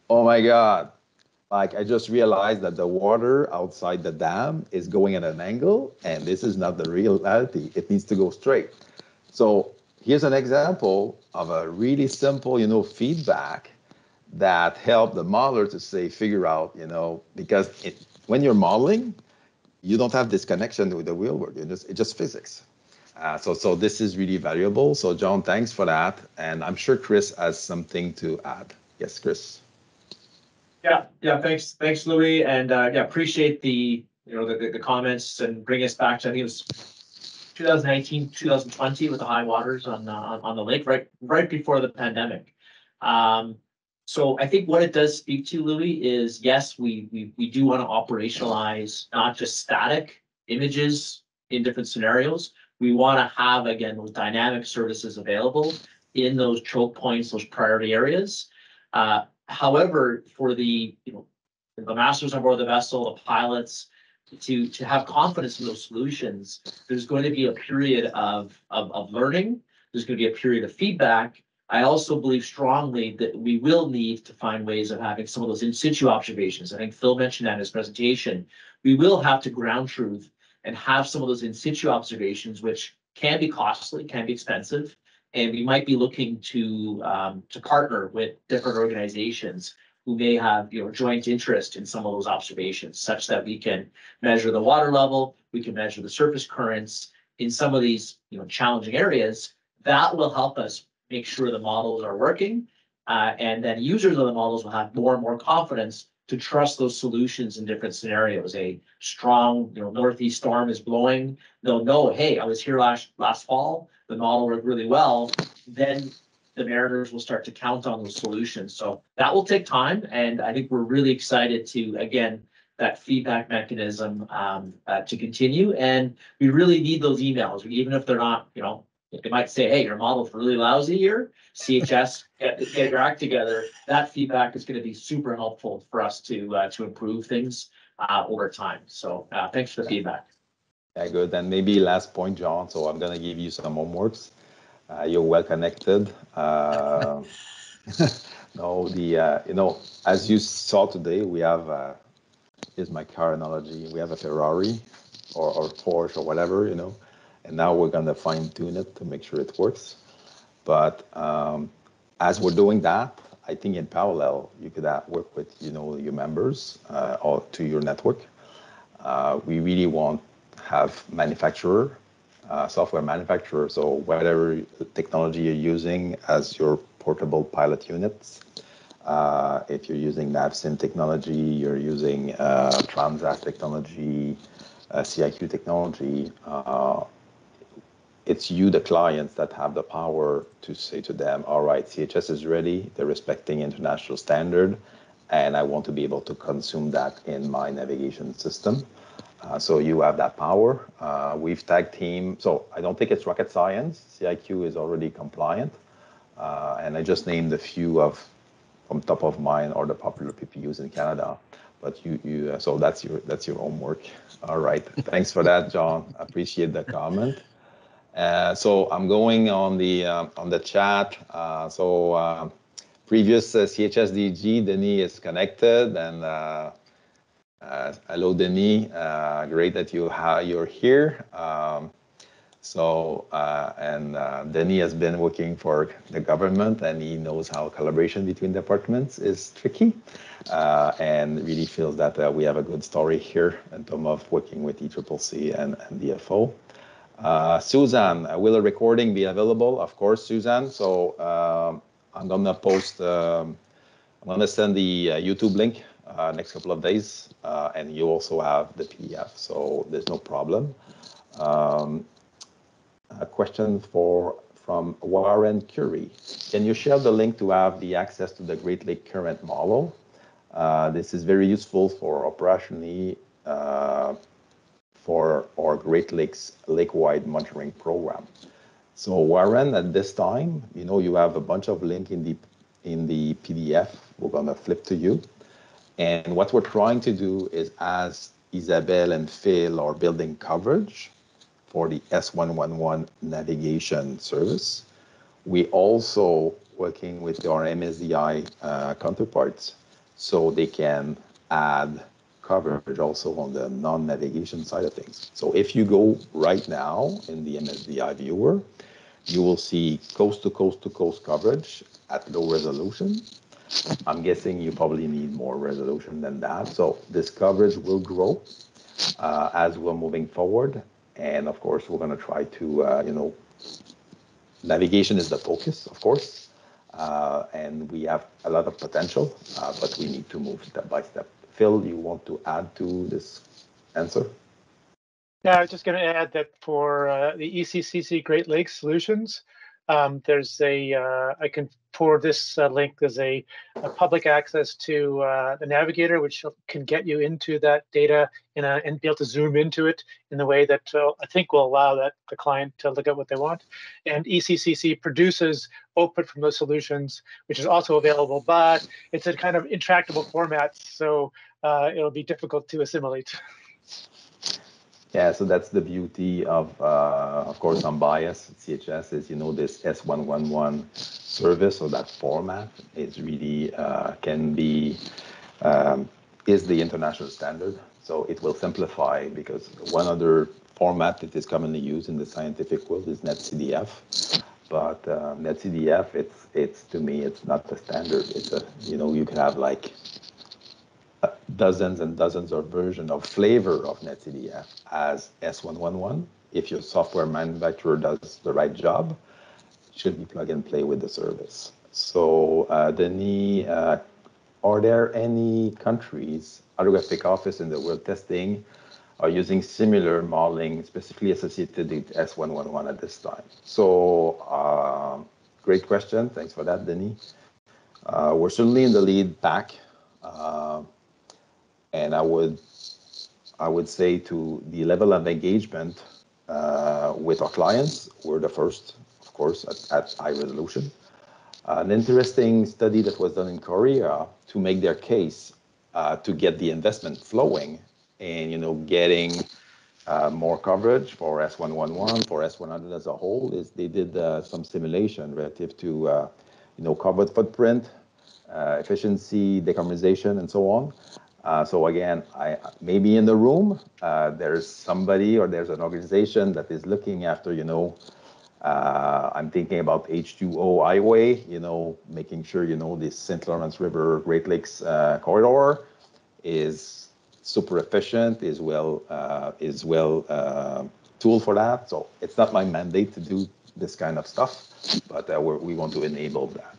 oh my God, I just realized that the water outside the dam is going at an angle, and this is not the reality. It needs to go straight. So here's an example of a really simple, feedback that helped the modeler to figure out, because when you're modeling, you don't have this connection with the real world. It's just physics. So this is really valuable. So John, thanks for that. And I'm sure Chris has something to add. Yes, Chris. Yeah. Thanks, Louis. And appreciate the comments and bring us back to, I think it was 2019, 2020 with the high waters on the lake, right before the pandemic. So I think what it does speak to, Louis, is yes, we do want to operationalize not just static images in different scenarios. We want to have, again, those dynamic services available in those choke points, those priority areas. However, for the masters on board the vessel, the pilots, to have confidence in those solutions, there's going to be a period of learning. There's going to be a period of feedback. I also believe strongly that we will need to find ways of having some of those in situ observations. I think Phil mentioned that in his presentation. We will have to ground truth and have some of those in situ observations, which can be costly, can be expensive, and we might be looking to partner with different organizations who may have joint interest in some of those observations, such that we can measure the water level, we can measure the surface currents in some of these challenging areas. That will help us make sure the models are working, and then users of the models will have more and more confidence to trust those solutions in different scenarios. A strong, northeast storm is blowing. They'll know, hey, I was here last fall. The model worked really well. Then the mariners will start to count on those solutions. So that will take time, and I think we're really excited to, again, that feedback mechanism to continue. And we really need those emails, even if they're not, they might say, hey, your model's really lousy here. CHS, get your act together. That feedback is going to be super helpful for us to improve things over time. So thanks for the feedback. Yeah, good. And maybe last point, John. So I'm going to give you some homeworks. You're well connected. No, as you saw today, we have, here's my car analogy. We have a Ferrari or Porsche or whatever, and now we're going to fine tune it to make sure it works. But as we're doing that, I think in parallel, you could work with, your members or to your network. We really want to have software manufacturer. So whatever technology you're using as your portable pilot units, if you're using NavSim technology, you're using Transat technology, CIQ technology, it's you, the clients, that have the power to say to them, all right, CHS is ready, they're respecting international standard, and I want to be able to consume that in my navigation system. So you have that power. We've tag team, so I don't think it's rocket science. CIQ is already compliant. And I just named a few from top of mind, or the popular PPUs in Canada. But so that's your homework. All right, thanks for that, John. I appreciate the comment. So I'm going on the chat. Previous CHS DG, Denis is connected, and hello, Denis. Great that you're here. Denis has been working for the government, and he knows how collaboration between departments is tricky, and really feels that we have a good story here in terms of working with ECCC and DFO. Susan, will a recording be available? Of course, Susan. So I'm gonna post. I'm gonna send the YouTube link next couple of days, and you also have the PDF, so there's no problem. A question from Warren Curie. Can you share the link to have the access to the Great Lake Current model? This is very useful for operationally for our Great Lakes lake-wide monitoring program. So Warren, at this time, you have a bunch of links in the PDF. We're gonna flip to you. And what we're trying to do is, as Isabelle and Phil are building coverage for the S111 navigation service, we also working with our MSDI counterparts, so they can add coverage also on the non-navigation side of things. So if you go right now in the MSDI viewer, you will see coast to coast to coast coverage at low resolution. I'm guessing you probably need more resolution than that. So this coverage will grow as we're moving forward. And of course, we're going to try to, navigation is the focus, of course. And we have a lot of potential, but we need to move step by step. Phil, you want to add to this answer? Yeah, I was just going to add that for the ECCC Great Lakes Solutions, there's I can forward this link. There's a public access to the navigator, which can get you into that data and be able to zoom into it in the way that I think will allow the client to look at what they want. And ECCC produces output from those solutions, which is also available, but it's a kind of intractable format, so it'll be difficult to assimilate. Yeah, so that's the beauty of course, unbiased CHS is, this S111 service, or that format is really is the international standard. So it will simplify, because one other format that is commonly used in the scientific world is NetCDF. But NetCDF, it's to me, it's not the standard. It's you can have like dozens and dozens of versions of flavor of NetCDF as S111. If your software manufacturer does the right job, it should be plug and play with the service. So Denis, are there any countries, hydrographic office in the world testing, are using similar modeling specifically associated with S111 at this time? So great question. Thanks for that, Denis. We're certainly in the lead back. And I would say to the level of engagement with our clients, we're the first, of course, at high resolution. An interesting study that was done in Korea to make their case to get the investment flowing and getting more coverage for S111, for S100 as a whole, is they did some simulation relative to covered footprint, efficiency, decarbonization, and so on. So again, maybe in the room, there's somebody or there's an organization that is looking after, I'm thinking about H2O highway, making sure, the St. Lawrence River, Great Lakes corridor is super efficient, is well tool for that. So it's not my mandate to do this kind of stuff, but we want to enable that.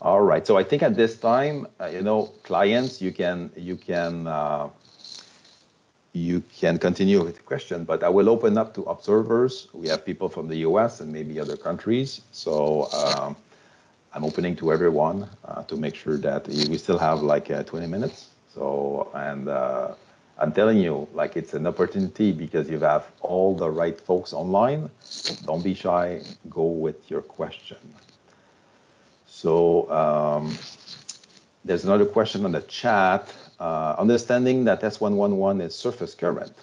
All right. So I think at this time, clients, you can continue with the question, but I will open up to observers. We have people from the US and maybe other countries. So I'm opening to everyone to make sure that we still have like 20 minutes. So, and I'm telling you, like, it's an opportunity because you have all the right folks online. Don't be shy. Go with your question. So there's another question on the chat. Understanding that S111 is surface current,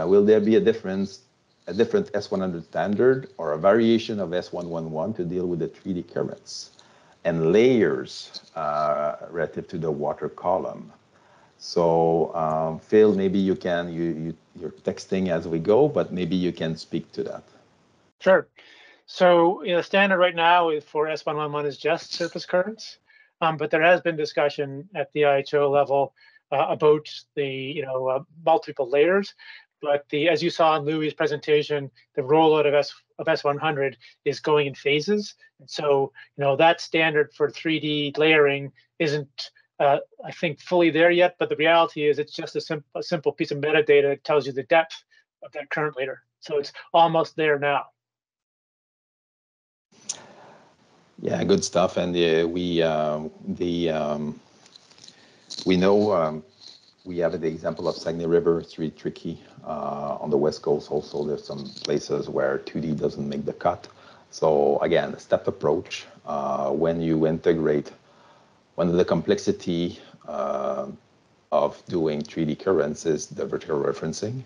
will there be a different S100 standard or a variation of S111 to deal with the 3D currents and layers relative to the water column? So Phil, maybe you can, you're texting as we go, but maybe you can speak to that. Sure. So the standard right now is for S111 is just surface currents, but there has been discussion at the IHO level about the multiple layers. But as you saw in Louis' presentation, the rollout of S100 is going in phases. And so that standard for 3D layering isn't I think fully there yet. But the reality is it's just a simple piece of metadata that tells you the depth of that current layer. So it's almost there now. Yeah, good stuff. And we know we have the example of Saguenay River. It's really tricky on the West Coast. Also, there's some places where 2D doesn't make the cut. So again, a step approach. When you integrate, one of the complexity of doing 3D currents is the vertical referencing.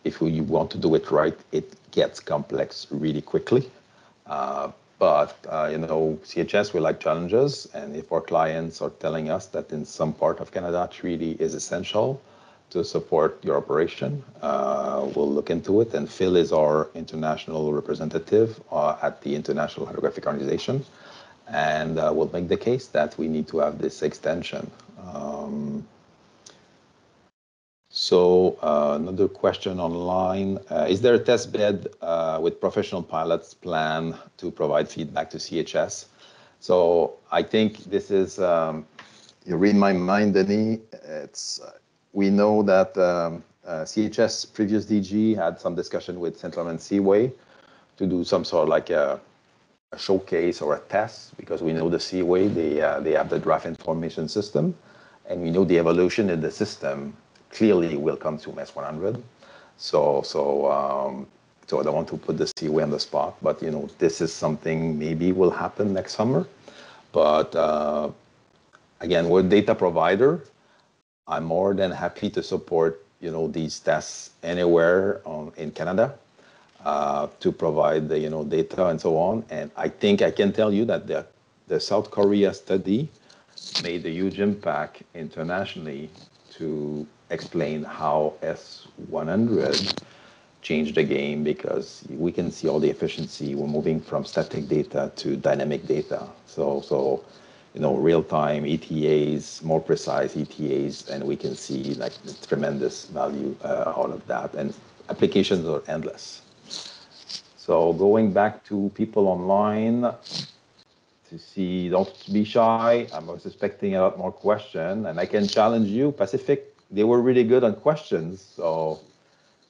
If you want to do it right, it gets complex really quickly. But CHS, we like challenges, and if our clients are telling us that in some part of Canada, 3D is essential to support your operation, we'll look into it. And Phil is our international representative at the International Hydrographic Organization, and we'll make the case that we need to have this extension. So another question online, is there a test bed with professional pilots plan to provide feedback to CHS? So I think this is, you read my mind, Denis. We know that CHS previous DG had some discussion with St. Lawrence Seaway to do some sort of like a showcase or a test, because we know the Seaway, they have the draft information system, and we know the evolution in the system clearly will come to S100. So I don't want to put the Seaway on the spot, but this is something maybe will happen next summer. But again, we're a data provider. I'm more than happy to support these tests anywhere in Canada to provide the data and so on. And I think I can tell you that the South Korea study made a huge impact internationally to explain how S100 changed the game, because we can see all the efficiency. We're moving from static data to dynamic data. So real-time ETAs, more precise ETAs, and we can see like tremendous value out of that. And applications are endless. So going back to people online, to see, don't be shy. I was expecting a lot more questions, and I can challenge you. Pacific, they were really good on questions, so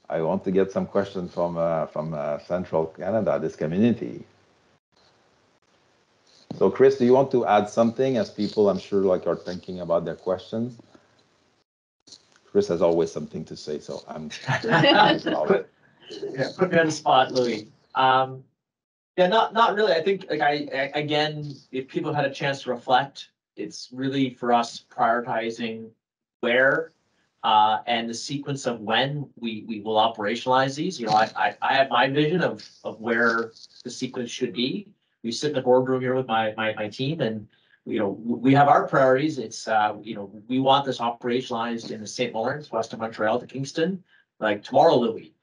I want to get some questions from Central Canada, this community. So Chris, do you want to add something as people, I'm sure, like are thinking about their questions? Chris has always something to say, so I'm Yeah, put me on the spot, Louis. Yeah, not really. I think like again, if people had a chance to reflect, it's really for us prioritizing where and the sequence of when we will operationalize these. You know, I have my vision of where the sequence should be. We sit in the boardroom here with my team, and you know we have our priorities. It's you know, we want this operationalized in the St. Lawrence, west of Montreal to Kingston, like tomorrow, Louis.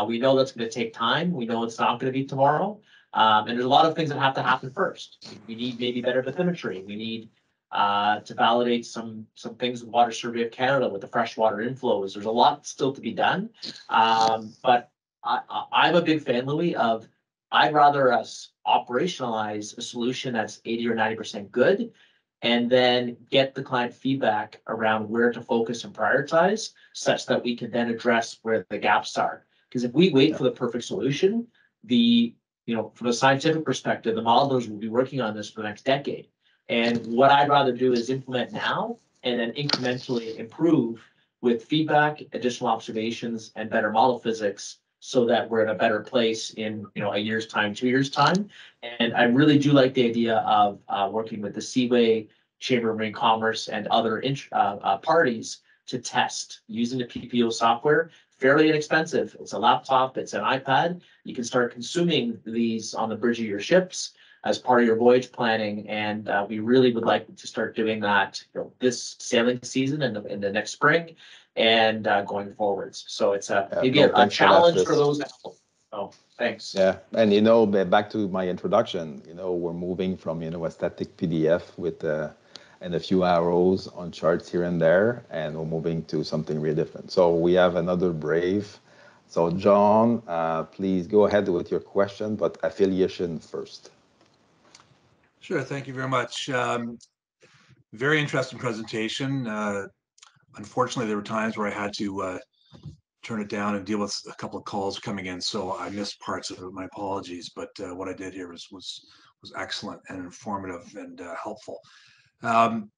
We know that's going to take time. We know it's not going to be tomorrow. And there's a lot of things that have to happen first. We need maybe better bathymetry. We need to validate some things with Water Survey of Canada with the freshwater inflows. There's a lot still to be done. But I'm a big fan, Louis, of I'd rather us operationalize a solution that's 80 or 90% good, and then get the client feedback around where to focus and prioritize, such that we can then address where the gaps are. Because if we wait for the perfect solution, you know, from a scientific perspective, the modelers will be working on this for the next decade. And what I'd rather do is implement now and then incrementally improve with feedback, additional observations, and better model physics, so that we're in a better place in, you know, a year's time, 2 years' time. And I really do like the idea of working with the Seaway, Chamber of Marine Commerce, and other parties to test using the PPO software. Fairly inexpensive. It's a laptop, it's an iPad. You can start consuming these on the bridge of your ships as part of your voyage planning. And we really would like to start doing that, you know, this sailing season and in the next spring and going forwards. So it's maybe a challenge for those. Oh, thanks. Yeah, and you know, back to my introduction, you know, we're moving from, you know, a static PDF with and a few arrows on charts here and there, and we're moving to something really different. So we have another brave. So John, please go ahead with your question, but affiliation first. Sure, thank you very much. Very interesting presentation. Unfortunately, there were times where I had to turn it down and deal with a couple of calls coming in, so I missed parts of it. My apologies, but what I did here was excellent and informative and helpful. I'm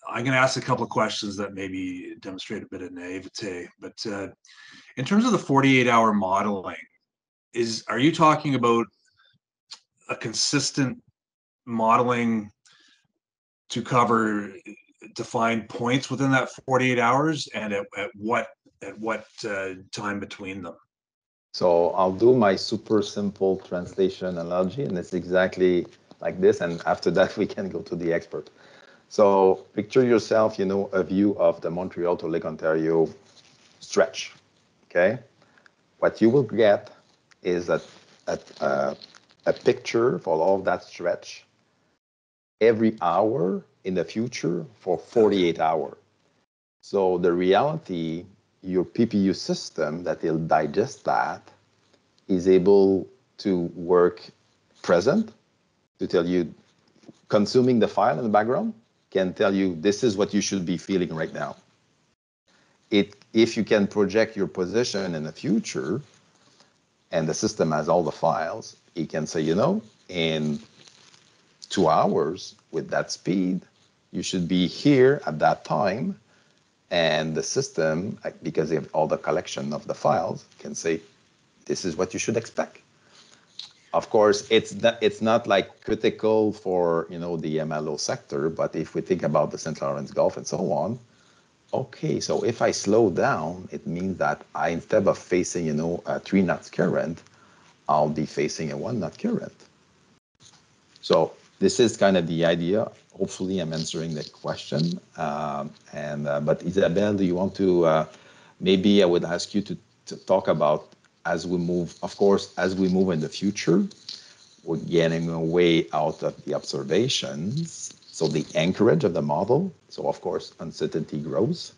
going to ask a couple of questions that maybe demonstrate a bit of naivete, but in terms of the 48-hour modeling, are you talking about a consistent modeling to cover defined points within that 48 hours, and at what time between them? So I'll do my super simple translation analogy, and it's exactly like this, and after that we can go to the expert. So picture yourself, you know, a view of the Montreal to Lake Ontario stretch, okay? What you will get is a picture for all of that stretch every hour in the future for 48 hours. So the reality, your PPU system that will digest that is able to work present to tell you, consuming the file in the background, can tell you this is what you should be feeling right now. If you can project your position in the future, and the system has all the files, it can say, you know, in 2 hours with that speed, you should be here at that time, and the system, because they have all the collection of the files, can say, this is what you should expect. Of course, it's not like critical for, you know, the MLO sector, but if we think about the St. Lawrence Gulf and so on, okay, so if I slow down, it means that instead of facing, you know, a 3 knots current, I'll be facing a 1 knot current. So this is kind of the idea. Hopefully I'm answering the question. But Isabelle, do you want to, maybe I would ask you to talk about, as we move, of course, as we move in the future, we're getting away out of the observations, so the anchorage of the model. So of course, uncertainty grows.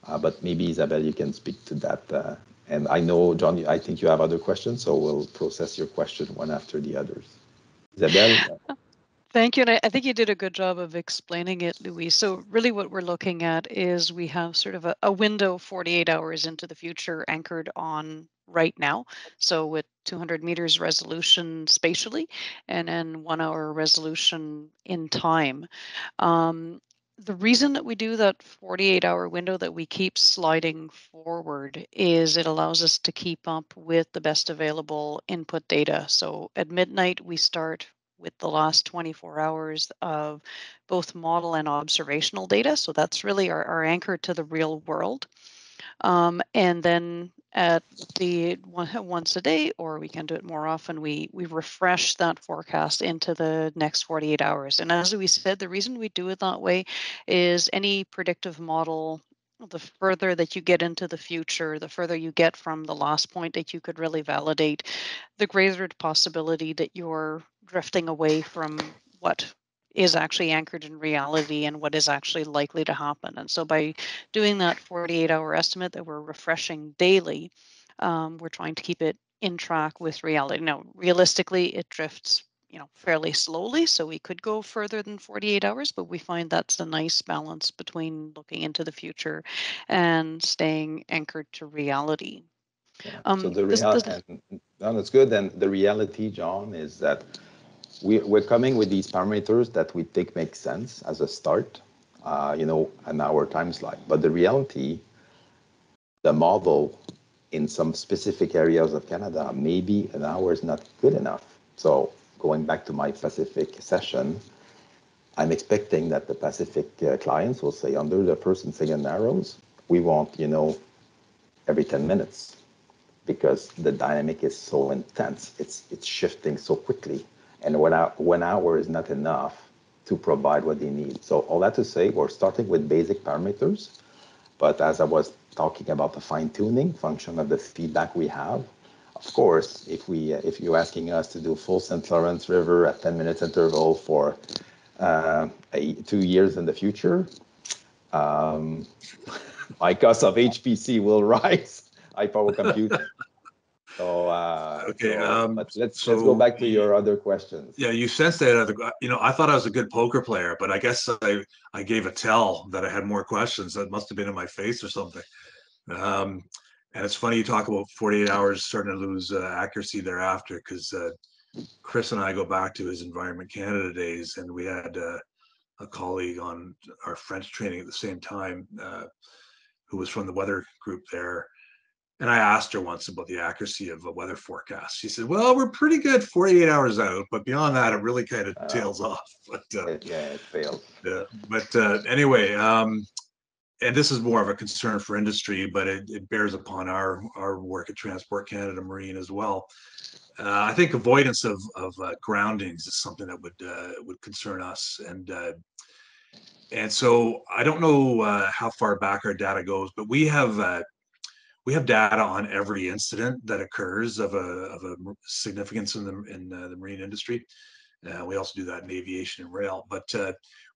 But maybe Isabelle, you can speak to that. And I know, John, I think you have other questions, so we'll process your question one after the others. Isabelle? Thank you. And I think you did a good job of explaining it, Louis. So really what we're looking at is we have sort of a window 48 hours into the future anchored on right now. So with 200 meters resolution spatially and then 1 hour resolution in time. The reason that we do that 48-hour window that we keep sliding forward is it allows us to keep up with the best available input data. So at midnight, we start with the last 24 hours of both model and observational data. So that's really our anchor to the real world. And then at the once a day, or we can do it more often, we refresh that forecast into the next 48 hours. And as we said, the reason we do it that way is any predictive model, the further that you get into the future, the further you get from the last point that you could really validate, the greater the possibility that you're drifting away from what is actually anchored in reality and what is actually likely to happen. And so by doing that 48-hour estimate that we're refreshing daily, we're trying to keep it in track with reality. Now, realistically, it drifts, fairly slowly, so we could go further than 48 hours, but we find that's a nice balance between looking into the future and staying anchored to reality. Yeah. So that's good. And the reality, John, is that we're coming with these parameters that we think make sense as a start, an hour time slide. But the reality, the model in some specific areas of Canada, maybe an hour is not good enough. So going back to my Pacific session, I'm expecting that the Pacific clients will say under the first and second narrows, we want, every 10 minutes because the dynamic is so intense. It's shifting so quickly. And 1 hour is not enough to provide what they need. So all that to say, we're starting with basic parameters. But as I was talking about the fine tuning function of the feedback we have, of course, if you're asking us to do full St. Lawrence River at 10 minutes interval for 2 years in the future, my cost of HPC will rise, high power computing. So, Okay. but let's go back to your other questions. Yeah, you sensed that. I thought I was a good poker player, but I guess I gave a tell that I had more questions. That must have been in my face or something. And it's funny you talk about 48 hours starting to lose accuracy thereafter, because Chris and I go back to his Environment Canada days, and we had a colleague on our French training at the same time who was from the weather group there. And I asked her once about the accuracy of a weather forecast. She said, well, we're pretty good 48 hours out, but beyond that, it really kind of tails off. But it fails. Yeah, but anyway, and this is more of a concern for industry, but it bears upon our work at Transport Canada Marine as well. I think avoidance of groundings is something that would concern us, and so I don't know how far back our data goes, but we have data on every incident that occurs of a significance in the marine industry. We also do that in aviation and rail, but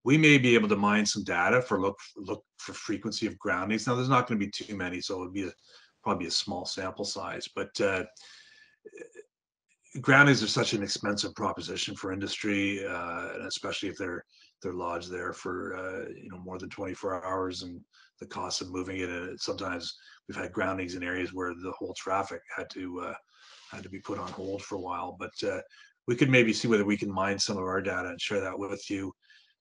we may be able to mine some data for look for frequency of groundings. Now, there's not going to be too many, so it would be probably a small sample size, but groundings are such an expensive proposition for industry, and especially if they're lodged there for more than 24 hours, and the cost of moving it. And sometimes we've had groundings in areas where the whole traffic had to be put on hold for a while. But we could maybe see whether we can mine some of our data and share that with you.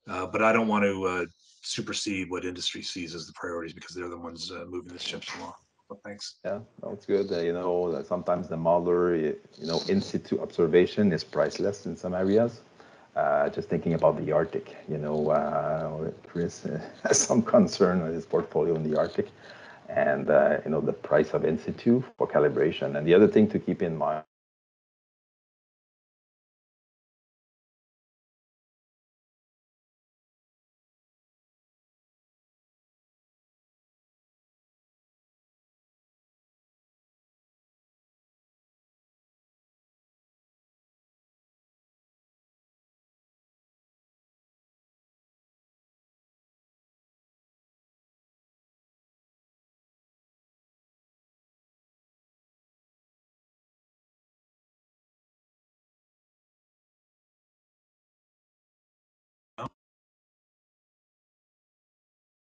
But I don't want to supersede what industry sees as the priorities, because they're the ones moving the ships along. Well, thanks. Yeah, that's good. Sometimes the modeler, in-situ observation is priceless in some areas. Just thinking about the Arctic, Chris has some concern with his portfolio in the Arctic, and the price of in-situ for calibration. And the other thing to keep in mind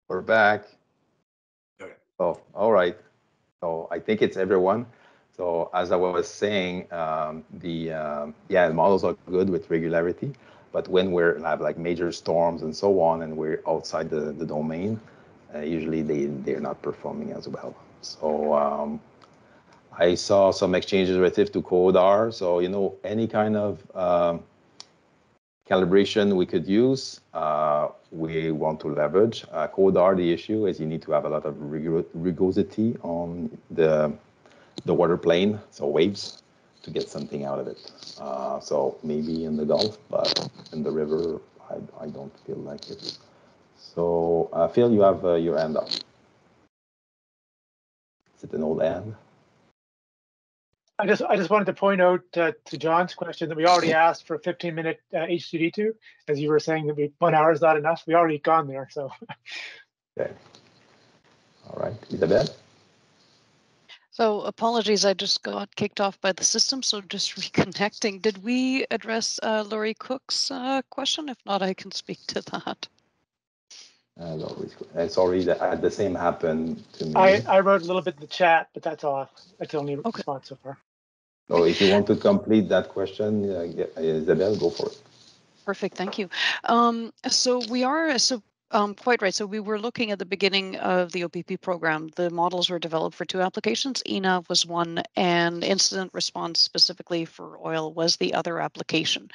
We're back. Okay. Oh, all right. So I think it's everyone. So as I was saying, the models are good with regularity, but when we're have like major storms and so on, and we're outside the domain, usually they're not performing as well. So I saw some exchanges relative to CodeR. So any kind of calibration we could use, we want to leverage. CodeR, the issue is you need to have a lot of rigorosity on the water plane, so waves, to get something out of it. So maybe in the Gulf, but in the river, I don't feel like it. So Phil, you have your hand up. Is it an old hand? I just wanted to point out to John's question that we already asked for a 15-minute HCD2, as you were saying that 1 hour is not enough. We already gone there, so. Okay. All right, Isabelle? So apologies, I just got kicked off by the system, so just reconnecting. Did we address Laurie Cook's question? If not, I can speak to that. Sorry, that the same happened to me. I wrote a little bit in the chat, but that's all. That's the only response so far. So if you want to complete that question, Isabelle, go for it. Perfect, thank you. Quite right. So we were looking at the beginning of the OPP program. The models were developed for 2 applications. ENAV was one, and incident response specifically for oil was the other application.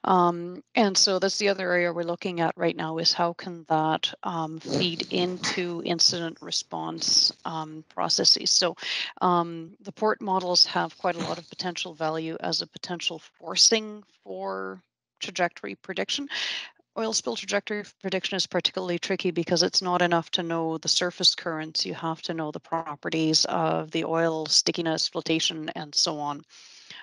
And so that's the other area we're looking at right now, is how can that feed into incident response processes. So the port models have quite a lot of potential value as a potential forcing for trajectory prediction. Oil spill trajectory prediction is particularly tricky because it's not enough to know the surface currents. You have to know the properties of the oil, stickiness, flotation, and so on.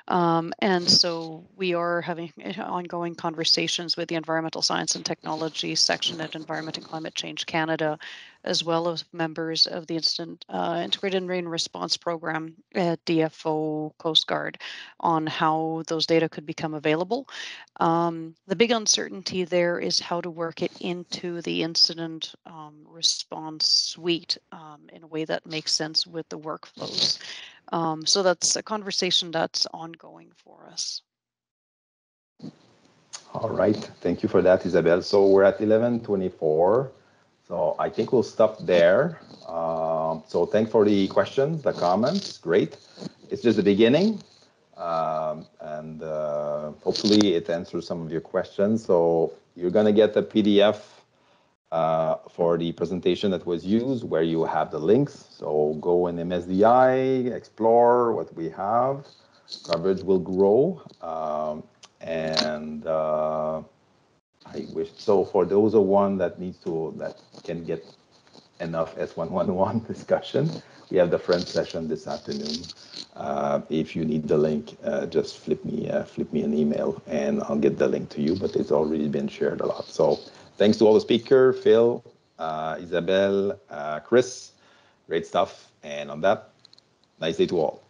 And so we are having ongoing conversations with the Environmental Science and Technology section at Environment and Climate Change Canada, as well as members of the Integrated Marine Response Program at DFO Coast Guard on how those data could become available. The big uncertainty there is how to work it into the incident response suite in a way that makes sense with the workflows. So that's a conversation that's ongoing for us. All right, thank you for that, Isabelle. So we're at 11:24. So I think we'll stop there. So thanks for the questions, the comments, great. It's just the beginning. And hopefully it answers some of your questions. So you're gonna get a PDF for the presentation that was used where you have the links. So go in MSDI, explore what we have. Coverage will grow. I wish, so for those of one that can get enough S111 discussion, we have the French session this afternoon. If you need the link, just flip me an email and I'll get the link to you, but it's already been shared a lot. So thanks to all the speakers, Phil, Isabelle, Chris, great stuff. And on that, nice day to all.